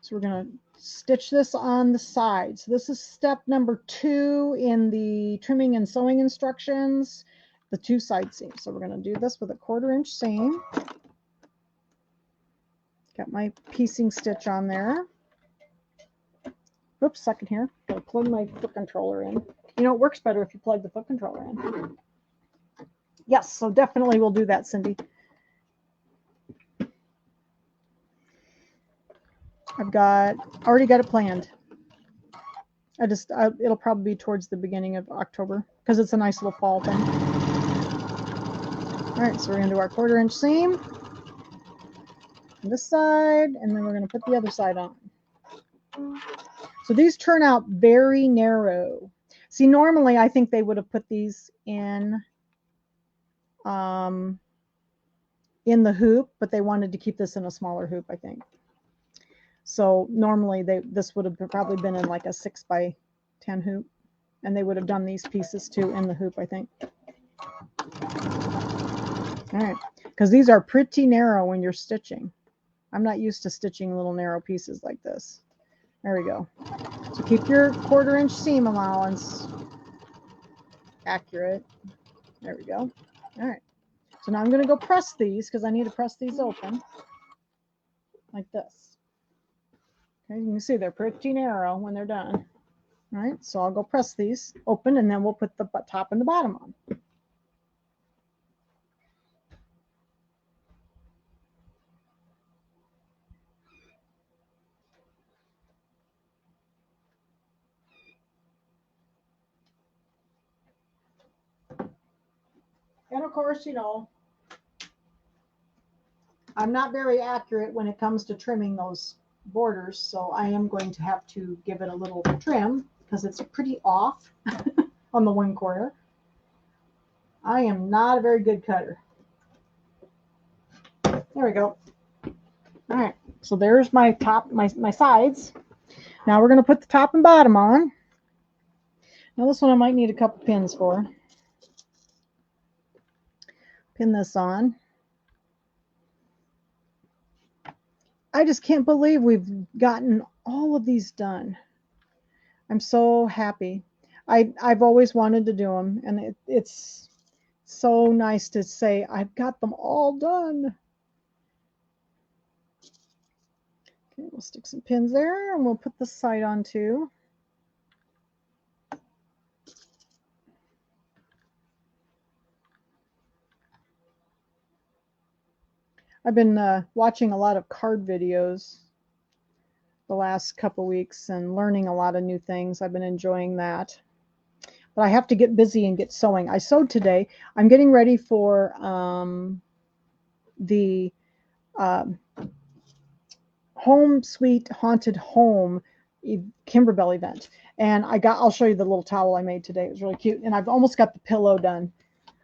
So we're going to stitch this on the sides. This is step number 2 in the trimming and sewing instructions, the 2 side seams. So we're going to do this with a 1/4-inch seam. Got my piecing stitch on there. Oops, second here. Gotta plug my foot controller in. You know, it works better if you plug the foot controller in. Yes, so definitely we'll do that, Cindy. Already got it planned. It'll probably be towards the beginning of October because it's a nice little fall thing. All right, so we're gonna do our 1/4-inch seam on this side, and then we're gonna put the other side on. So these turn out very narrow. See, normally I think they would have put these in the hoop, but they wanted to keep this in a smaller hoop, I think. So normally this would have probably been in like a 6x10 hoop, and they would have done these pieces too in the hoop, I think. All right, because these are pretty narrow when you're stitching. I'm not used to stitching little narrow pieces like this. There we go. So keep your 1/4-inch seam allowance accurate. There we go. All right. So now I'm going to go press these because I need to press these open like this. Okay, you can see they're pretty narrow when they're done. All right, so I'll go press these open, and then we'll put the top and the bottom on. And of course, you know, I'm not very accurate when it comes to trimming those borders, so I am going to have to give it a little trim because it's pretty off on the 1/4. I am not a very good cutter. There we go. All right, so there's my top, my sides. Now we're going to put the top and bottom on. Now this one I might need a couple pins for. Pin this on. I just can't believe we've gotten all of these done. I'm so happy. I've always wanted to do them, and it's so nice to say I've got them all done. Okay, we'll stick some pins there, and we'll put this side on too. I've been watching a lot of card videos the last couple weeks and learning a lot of new things. I've been enjoying that. But I have to get busy and get sewing. I sewed today. I'm getting ready for the Home Sweet Haunted Home Kimberbell event. And I'll show you the little towel I made today. It was really cute. And I've almost got the pillow done,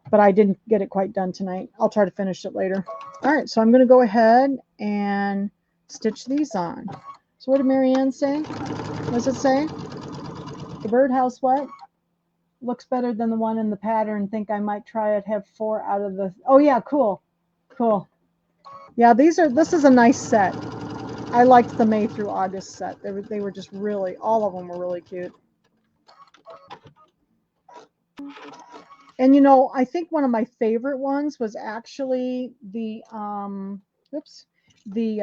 but I didn't get it quite done tonight. I'll try to finish it later. All right, so I'm going to go ahead and stitch these on. So what did Marianne say? What does it say? The Birdhouse what? Looks better than the one in the pattern. Think I might try it. Have 4 out of the... Oh, yeah, cool. Cool. Yeah, this is a nice set. I liked the May through August set. They were just really, all of them were really cute. And you know, I think one of my favorite ones was actually the oops, the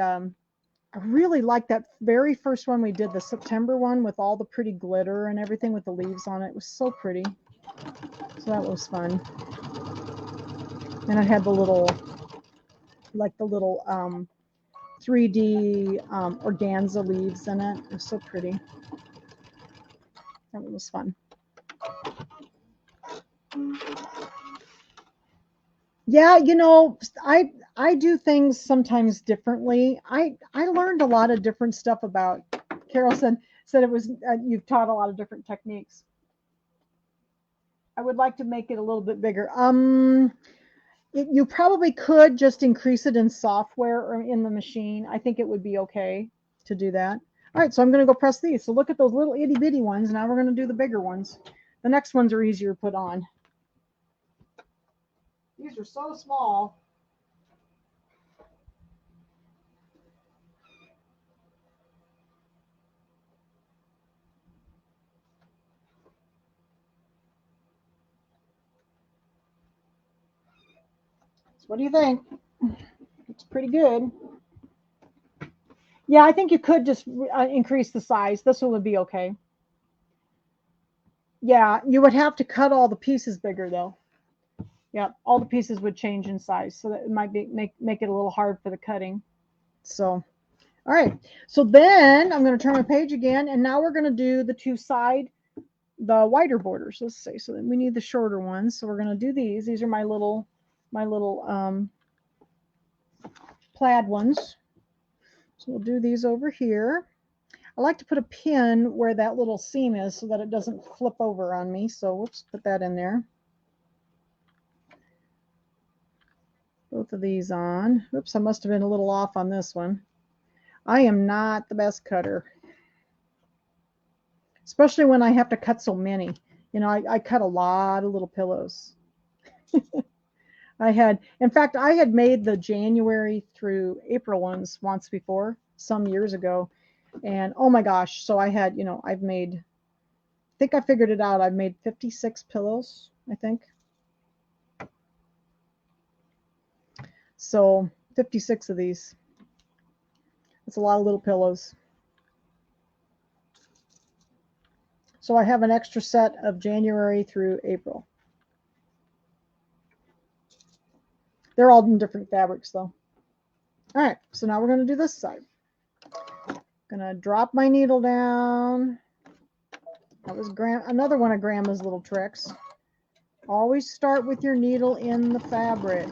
I really liked that very first one we did, the September one with all the pretty glitter and everything with the leaves on it. It was so pretty. So that was fun. And it had the little, like the little 3D organza leaves in it. It was so pretty. That one was fun. Yeah, you know, I do things sometimes differently. I learned a lot of different stuff about. Carol said it was you've taught a lot of different techniques. I would like to make it a little bit bigger. You probably could just increase it in software or in the machine. I think it would be okay to do that. All right, so I'm going to go press these. So look at those little itty bitty ones. Now we're going to do the bigger ones. The next ones are easier to put on. These are so small. So what do you think? It's pretty good. Yeah, I think you could just increase the size. This one would be okay. Yeah, you would have to cut all the pieces bigger though. Yeah, all the pieces would change in size, so that it might be make it a little hard for the cutting. So, all right. So then I'm going to turn my page again, and now we're going to do the two side, the wider borders. Let's say so. Then we need the shorter ones. So we're going to do these. These are my little plaid ones. So we'll do these over here. I like to put a pin where that little seam is so that it doesn't flip over on me. So let's put that in there. Both of these on. Oops, I must have been a little off on this one. I am not the best cutter, especially when I have to cut so many. You know, I cut a lot of little pillows. In fact, I had made the January through April ones once before, some years ago. And oh my gosh, so I had, you know, I think I figured it out. I've made 56 pillows, I think. So 56 of these. It's a lot of little pillows. So I have an extra set of January through April. They're all in different fabrics though. All right, so now we're going to do this side. Gonna drop my needle down. That was another one of Grandma's little tricks. Always start with your needle in the fabric.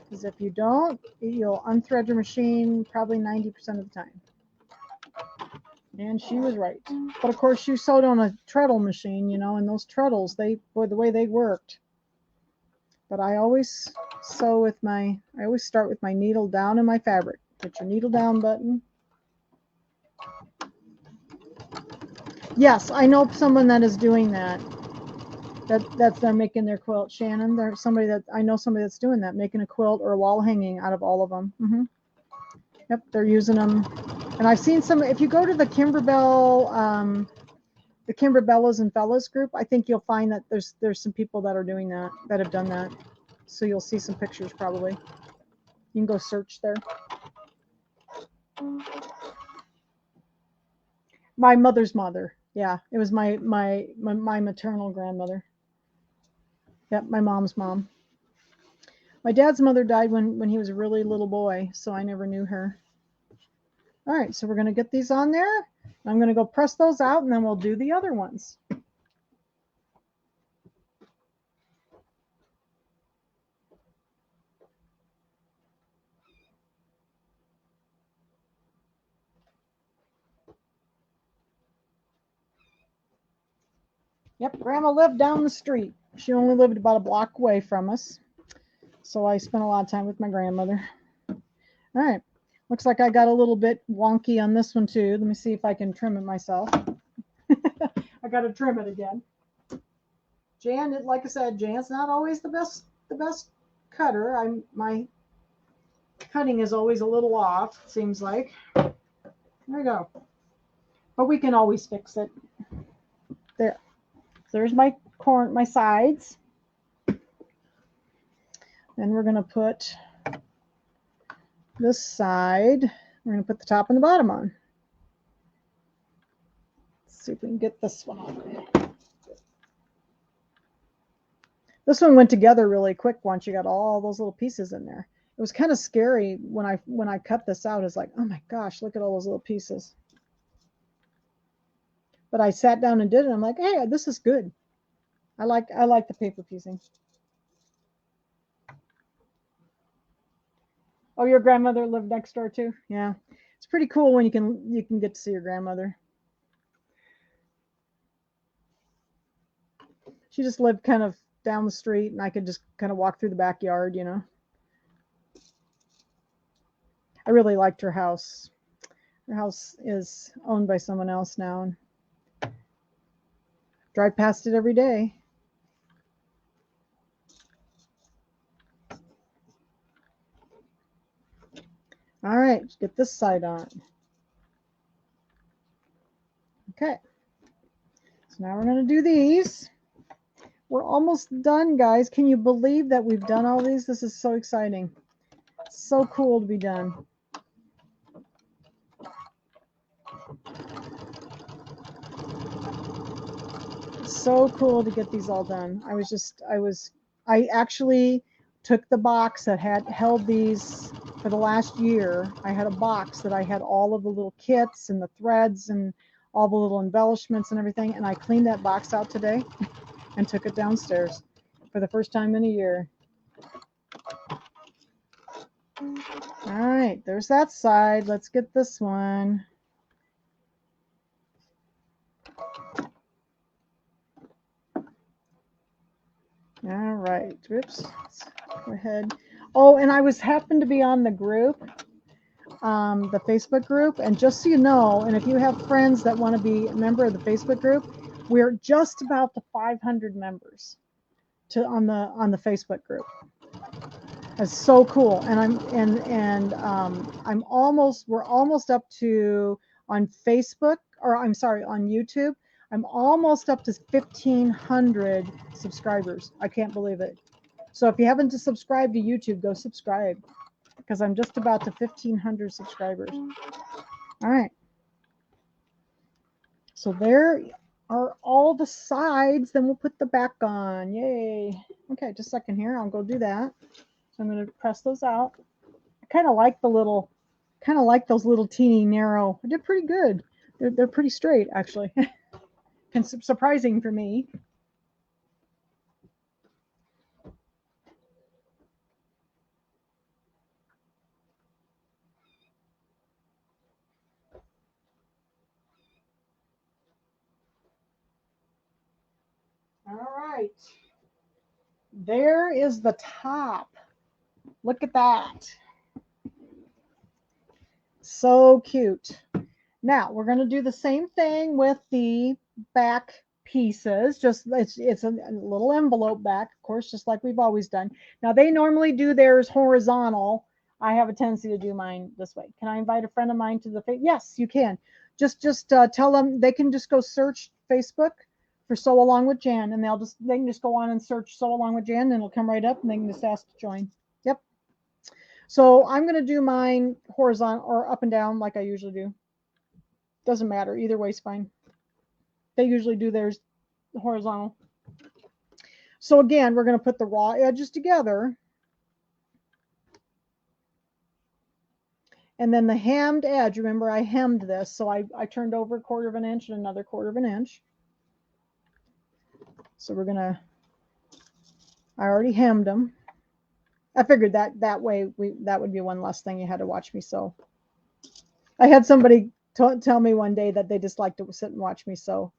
Because if you don't, you'll unthread your machine probably 90% of the time. And she was right. But of course, she sewed on a treadle machine, you know, and those treadles, boy, the way they worked. But I always I always start with my needle down in my fabric. Put your needle down button. Yes, I know someone that is doing that. That's they're making their quilt. Shannon, there's somebody that I know somebody that's doing that, making a quilt or a wall hanging out of all of them. Yep, they're using them. And I've seen some. If you go to the Kimberbell, the Kimberbellas and Fellas group, I think you'll find that there's some people that are doing that, that have done that. So you'll see some pictures probably. You can go search there. My mother's mother. Yeah, it was my maternal grandmother. Yep, my mom's mom. My dad's mother died when he was a really little boy, so I never knew her. All right, so we're going to get these on there. I'm going to go press those out, and then we'll do the other ones. Yep, Grandma lived down the street. She only lived about a block away from us. So I spent a lot of time with my grandmother. All right. Looks like I got a little bit wonky on this one too. Let me see if I can trim it myself. I got to trim it again. Jan, like I said, Jan's not always the best cutter. My cutting is always a little off, it seems like. There we go. But we can always fix it. There. There's my sides. Then we're going to put this side. We're going to put the top and the bottom on. Let's see if we can get this one on. This one went together really quick once you got all those little pieces in there. It was kind of scary when I cut this out. It's like, oh my gosh, look at all those little pieces. But I sat down and did it. I'm like, hey, this is good. I like the paper piecing. Oh, your grandmother lived next door too? Yeah. It's pretty cool when you can get to see your grandmother. She just lived kind of down the street, and I could just kind of walk through the backyard, you know. I really liked her house. Her house is owned by someone else now, and drive past it every day. All right, let's get this side on. Okay. So now we're going to do these. We're almost done, guys. Can you believe that we've done all these? This is so exciting. It's so cool to be done. So cool to get these all done. I actually took the box that had held these for the last year. I had a box that I had all of the little kits and the threads and all the little embellishments and everything, and I cleaned that box out today and took it downstairs for the first time in a year. All right, there's that side. Let's get this one. All right, oops, let's go ahead. Oh, and I happened to be on the group, the Facebook group, and just so you know, and if you have friends that want to be a member of the Facebook group, we're just about to 500 members on the Facebook group. That's so cool, and we're almost up to on Facebook, or I'm sorry, on YouTube. I'm almost up to 1,500 subscribers. I can't believe it. So if you haven't subscribed to YouTube, go subscribe, because I'm just about to 1,500 subscribers. All right. So there are all the sides. Then we'll put the back on. Yay. Okay, just a second here. I'll go do that. So I'm going to press those out. I kind of like those little teeny narrow. I did pretty good. They're pretty straight, actually. And surprising for me. All right. There is the top. Look at that. So cute. Now we're going to do the same thing with the back pieces. Just it's a little envelope back, of course, just like we've always done. Now they normally do theirs horizontal. I have a tendency to do mine this way. Can I invite a friend of mine to the Yes, you can. Just tell them they can just go search Facebook for Sew Along with Jan, and they can just go on and search Sew Along with Jan, and it'll come right up, and they can just ask to join. Yep. So I'm going to do mine horizontal or up and down like I usually do. Doesn't matter. Either way's fine. They usually do theirs horizontal. So again, we're going to put the raw edges together. And then the hemmed edge, remember I hemmed this, so I turned over 1/4 of an inch and another 1/4 of an inch. So we're going to, I already hemmed them. I figured that way that would be one less thing you had to watch me sew. I had somebody tell me one day that they just like to sit and watch me sew.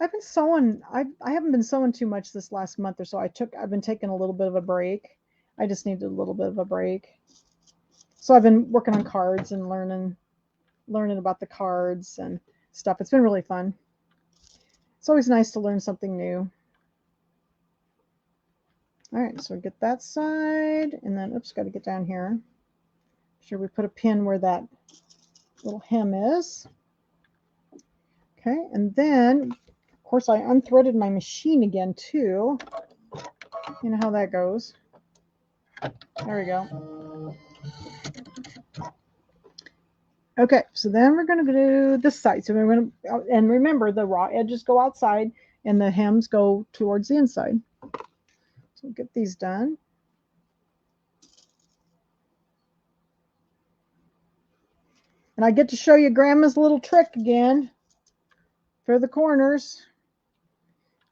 I've been sewing. I haven't been sewing too much this last month or so. I've been taking a little bit of a break. I just needed a little bit of a break. So I've been working on cards and learning about the cards and stuff. It's been really fun. It's always nice to learn something new. All right, so get that side, and then, oops, got to get down here. Make sure we put a pin where that little hem is. Okay, and then, of course, I unthreaded my machine again, too. You know how that goes. There we go. Okay, so then we're going to do this side. So we're going to, and remember, the raw edges go outside, and the hems go towards the inside. So get these done. And I get to show you Grandma's little trick again for the corners.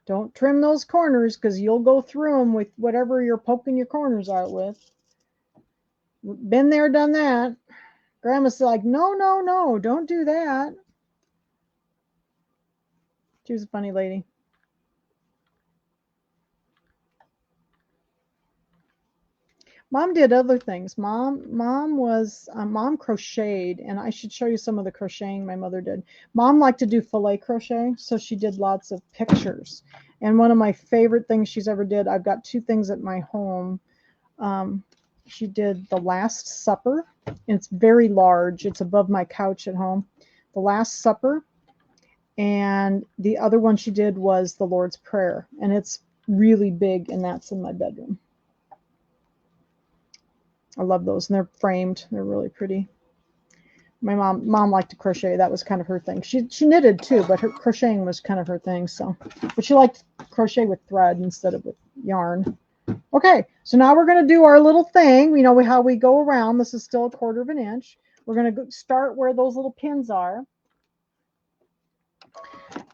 Don't trim those corners because you'll go through them with whatever you're poking your corners out with. Been there, done that. Grandma's like, no, no, no, don't do that. She was a funny lady. Mom did other things. Mom crocheted, and I should show you some of the crocheting my mother did. Mom liked to do filet crochet, so she did lots of pictures. And one of my favorite things she's ever did, I've got two things at my home. She did The Last Supper. It's very large. It's above my couch at home. The Last Supper. And the other one she did was The Lord's Prayer. And it's really big, and that's in my bedroom. I love those, and they're framed. They're really pretty. My mom liked to crochet. That was kind of her thing. She knitted too, but her crocheting was kind of her thing. So, but she liked to crochet with thread instead of with yarn. Okay, so now we're going to do our little thing. You know how we go around. This is still 1/4 of an inch. We're going to start where those little pins are,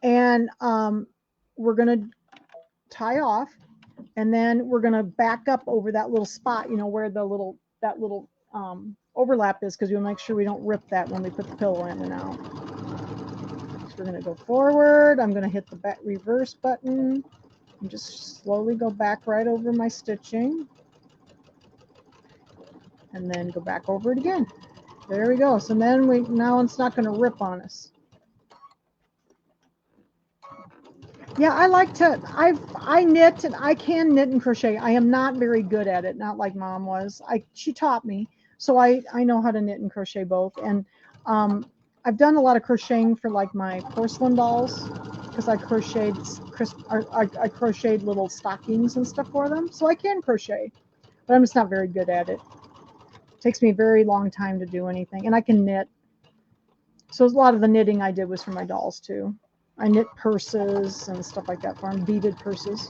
and we're going to tie off, and then we're going to back up over that little spot. You know where the little overlap is, because we'll make sure we don't rip that when we put the pillow in and out. So we're going to go forward. I'm going to hit the back reverse button and just slowly go back right over my stitching, and then go back over it again. There we go. So then now it's not going to rip on us. Yeah, I like to, I knit, and I can knit and crochet. I am not very good at it, not like Mom was. She taught me, so I know how to knit and crochet both. And I've done a lot of crocheting for like my porcelain dolls, because I crocheted little stockings and stuff for them. So I can crochet, but I'm just not very good at it. It takes me a very long time to do anything, and I can knit. So a lot of the knitting I did was for my dolls too. I knit purses and stuff like that for them, beaded purses.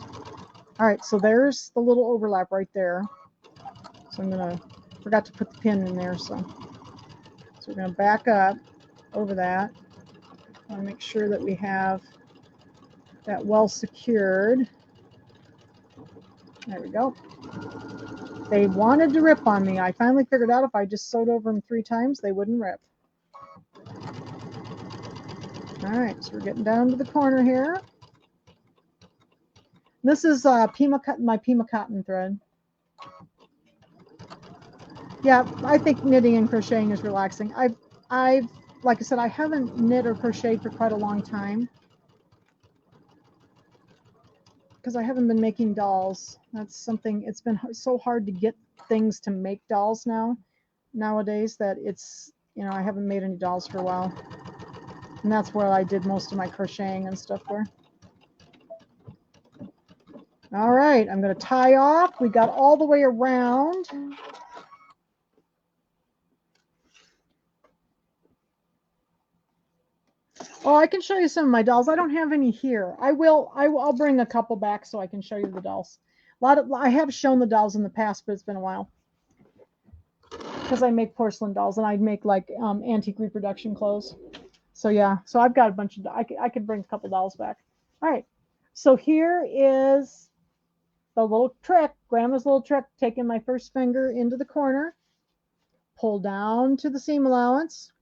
All right, so there's the little overlap right there. So forgot to put the pin in there. So we're gonna back up over that. I want to make sure that we have that well secured. There we go. They wanted to rip on me. I finally figured out if I just sewed over them 3 times, they wouldn't rip. All right, so we're getting down to the corner here. This is my Pima cotton thread. Yeah, I think knitting and crocheting is relaxing. I've like I said, I haven't knit or crocheted for quite a long time, because I haven't been making dolls. That's something, it's been so hard to get things to make dolls nowadays that it's, I haven't made any dolls for a while. And that's where I did most of my crocheting and stuff for. All right, I'm going to tie off. We got all the way around. Oh, I can show you some of my dolls. I don't have any here. I'll bring a couple back so I can show you the dolls. I have shown the dolls in the past, but it's been a while, because I make porcelain dolls, and I make like antique reproduction clothes. So yeah, so I've got a bunch of, I could bring a couple dolls back. All right, so here is the little trick, Grandma's little trick, taking my first finger into the corner, pull down to the seam allowance,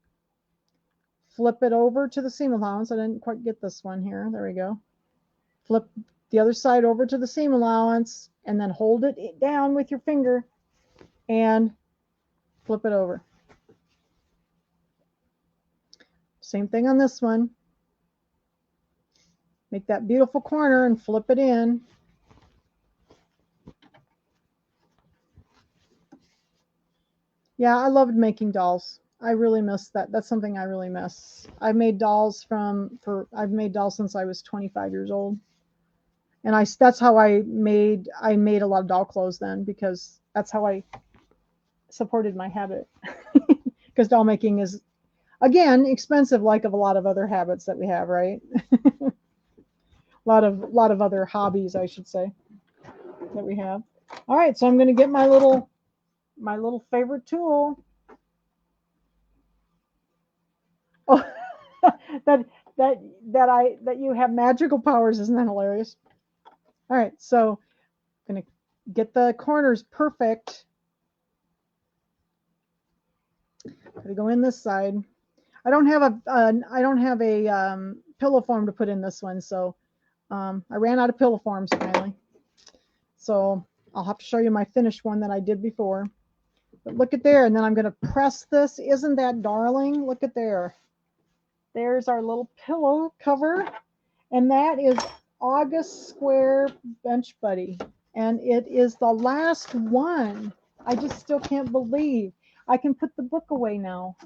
flip it over to the seam allowance. I didn't quite get this one here. There we go. Flip the other side over to the seam allowance, and then hold it down with your finger and flip it over. Same thing on this one. Make that beautiful corner and flip it in. Yeah, I loved making dolls. I really miss that. That's something I really miss. I've made dolls I've made dolls since I was 25 years old. And that's how I made a lot of doll clothes then, because that's how I supported my habit. Because doll making is, again, expensive, like of a lot of other habits that we have, right? A lot of other hobbies, I should say, that we have. All right, so I'm going to get my little favorite tool. Oh, that you have magical powers, isn't that hilarious? All right, so I'm going to get the corners perfect. Got to go in this side. I don't have a pillow form to put in this one, so I ran out of pillow forms finally. So I'll have to show you my finished one that I did before. But look at there, and then I'm going to press this. Isn't that darling? Look at there. There's our little pillow cover, and that is August Square Bench Buddy, and it is the last one. I just still can't believe I can put the book away now.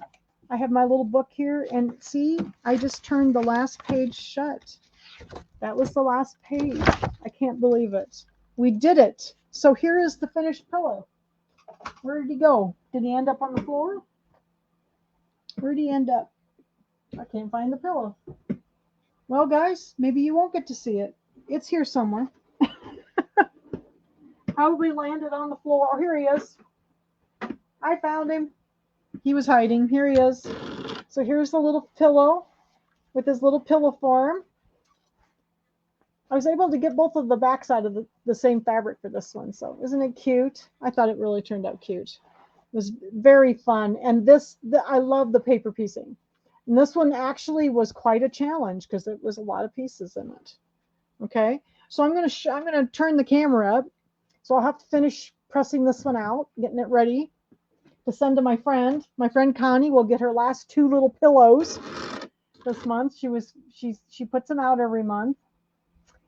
I have my little book here, and see, I just turned the last page shut. That was the last page. I can't believe it. We did it. So here is the finished pillow. Where did he go? Did he end up on the floor? Where did he end up? I can't find the pillow. Well, guys, maybe you won't get to see it. It's here somewhere. Probably landed on the floor. Oh, here he is. I found him. He was hiding. Here he is. So here's the little pillow with his little pillow form. I was able to get both of the backside of the same fabric for this one. So isn't it cute? I thought it really turned out cute. It was very fun. And I love the paper piecing. And this one actually was quite a challenge because it was a lot of pieces in it. Okay, so I'm going to turn the camera up. So I'll have to finish pressing this one out, getting it ready to send to my friend. My friend Connie will get her last 2 little pillows this month. She puts them out every month.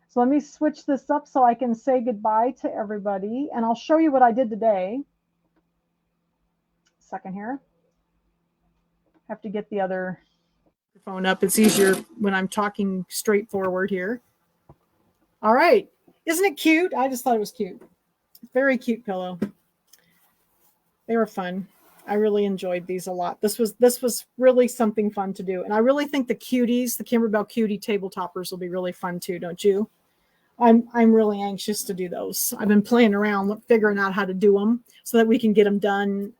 So let me switch this up so I can say goodbye to everybody, and I'll show you what I did today. Second here. Have to get the other phone up. It's easier when I'm talking straightforward here. All right. Isn't it cute? I just thought it was cute. Very cute pillow. They were fun. I really enjoyed these a lot. This was really something fun to do. And I really think the cuties, the Kimberbell cutie table toppers will be really fun too, don't you? I'm really anxious to do those. I've been playing around, figuring out how to do them so that we can get them done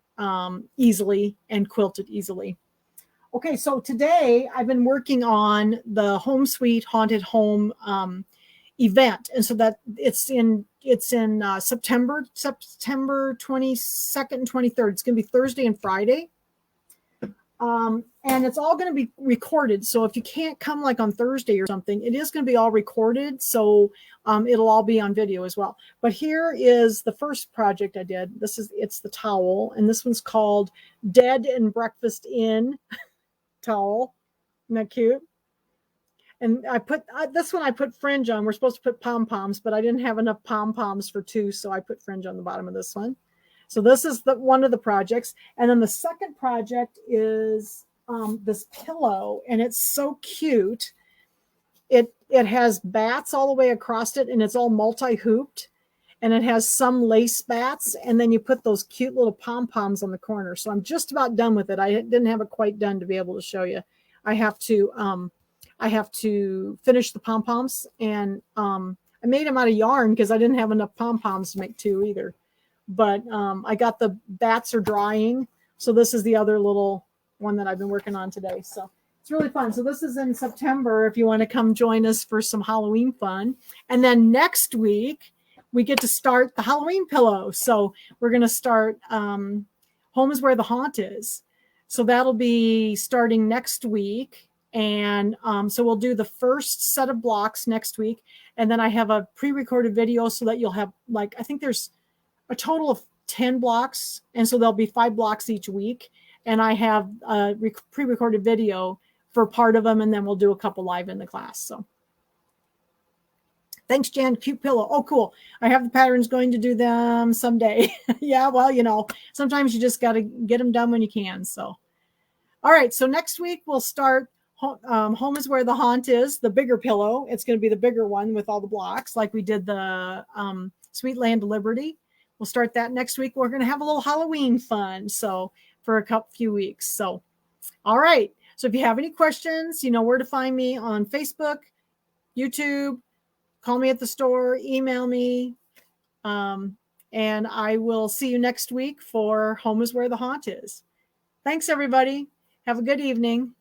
easily and quilted easily. Okay, so today I've been working on the Home Sweet Haunted Home event, and so that it's in September 22nd and 23rd. It's going to be Thursday and Friday. And it's all going to be recorded. So if you can't come like on Thursday or something, it is going to be all recorded. So it'll all be on video as well. But here is the first project I did. It's the towel. And this one's called Dead and Breakfast Inn towel. Isn't that cute? And I put fringe on. We're supposed to put pom-poms, but I didn't have enough pom-poms for 2. So I put fringe on the bottom of this one. So this is one of the projects. And then the second project is this pillow, and it's so cute. It has bats all the way across it, and it's all multi-hooped, and it has some lace bats, and then you put those cute little pom-poms on the corner. So I'm just about done with it. I didn't have it quite done to be able to show you. I have to finish the pom-poms, and I made them out of yarn because I didn't have enough pom-poms to make 2 either. But I got the bats are drying. So this is the other little one that I've been working on today. So it's really fun. So this is in September if you want to come join us for some Halloween fun. And then next week, we get to start the Halloween pillow. So we're going to start Home is Where the Haunt Is. So that'll be starting next week. And so we'll do the first set of blocks next week. And then I have a pre-recorded video so that you'll have, like, I think there's a total of 10 blocks. And so there'll be 5 blocks each week. And I have a pre-recorded video for part of them. And then we'll do a couple live in the class. So Thanks, Jan. Cute pillow. Oh, cool. I have the patterns, going to do them someday. Yeah, well, sometimes you just got to get them done when you can. So, all right. So next week we'll start Home is Where the Haunt Is, the bigger pillow. It's going to be the bigger one with all the blocks, like we did the Sweet Land of Liberty. We'll start that next week. We're going to have a little Halloween fun. So for a few weeks. So, all right. So if you have any questions, you know where to find me on Facebook, YouTube, call me at the store, email me. And I will see you next week for Home is Where the Haunt Is. Thanks, everybody. Have a good evening.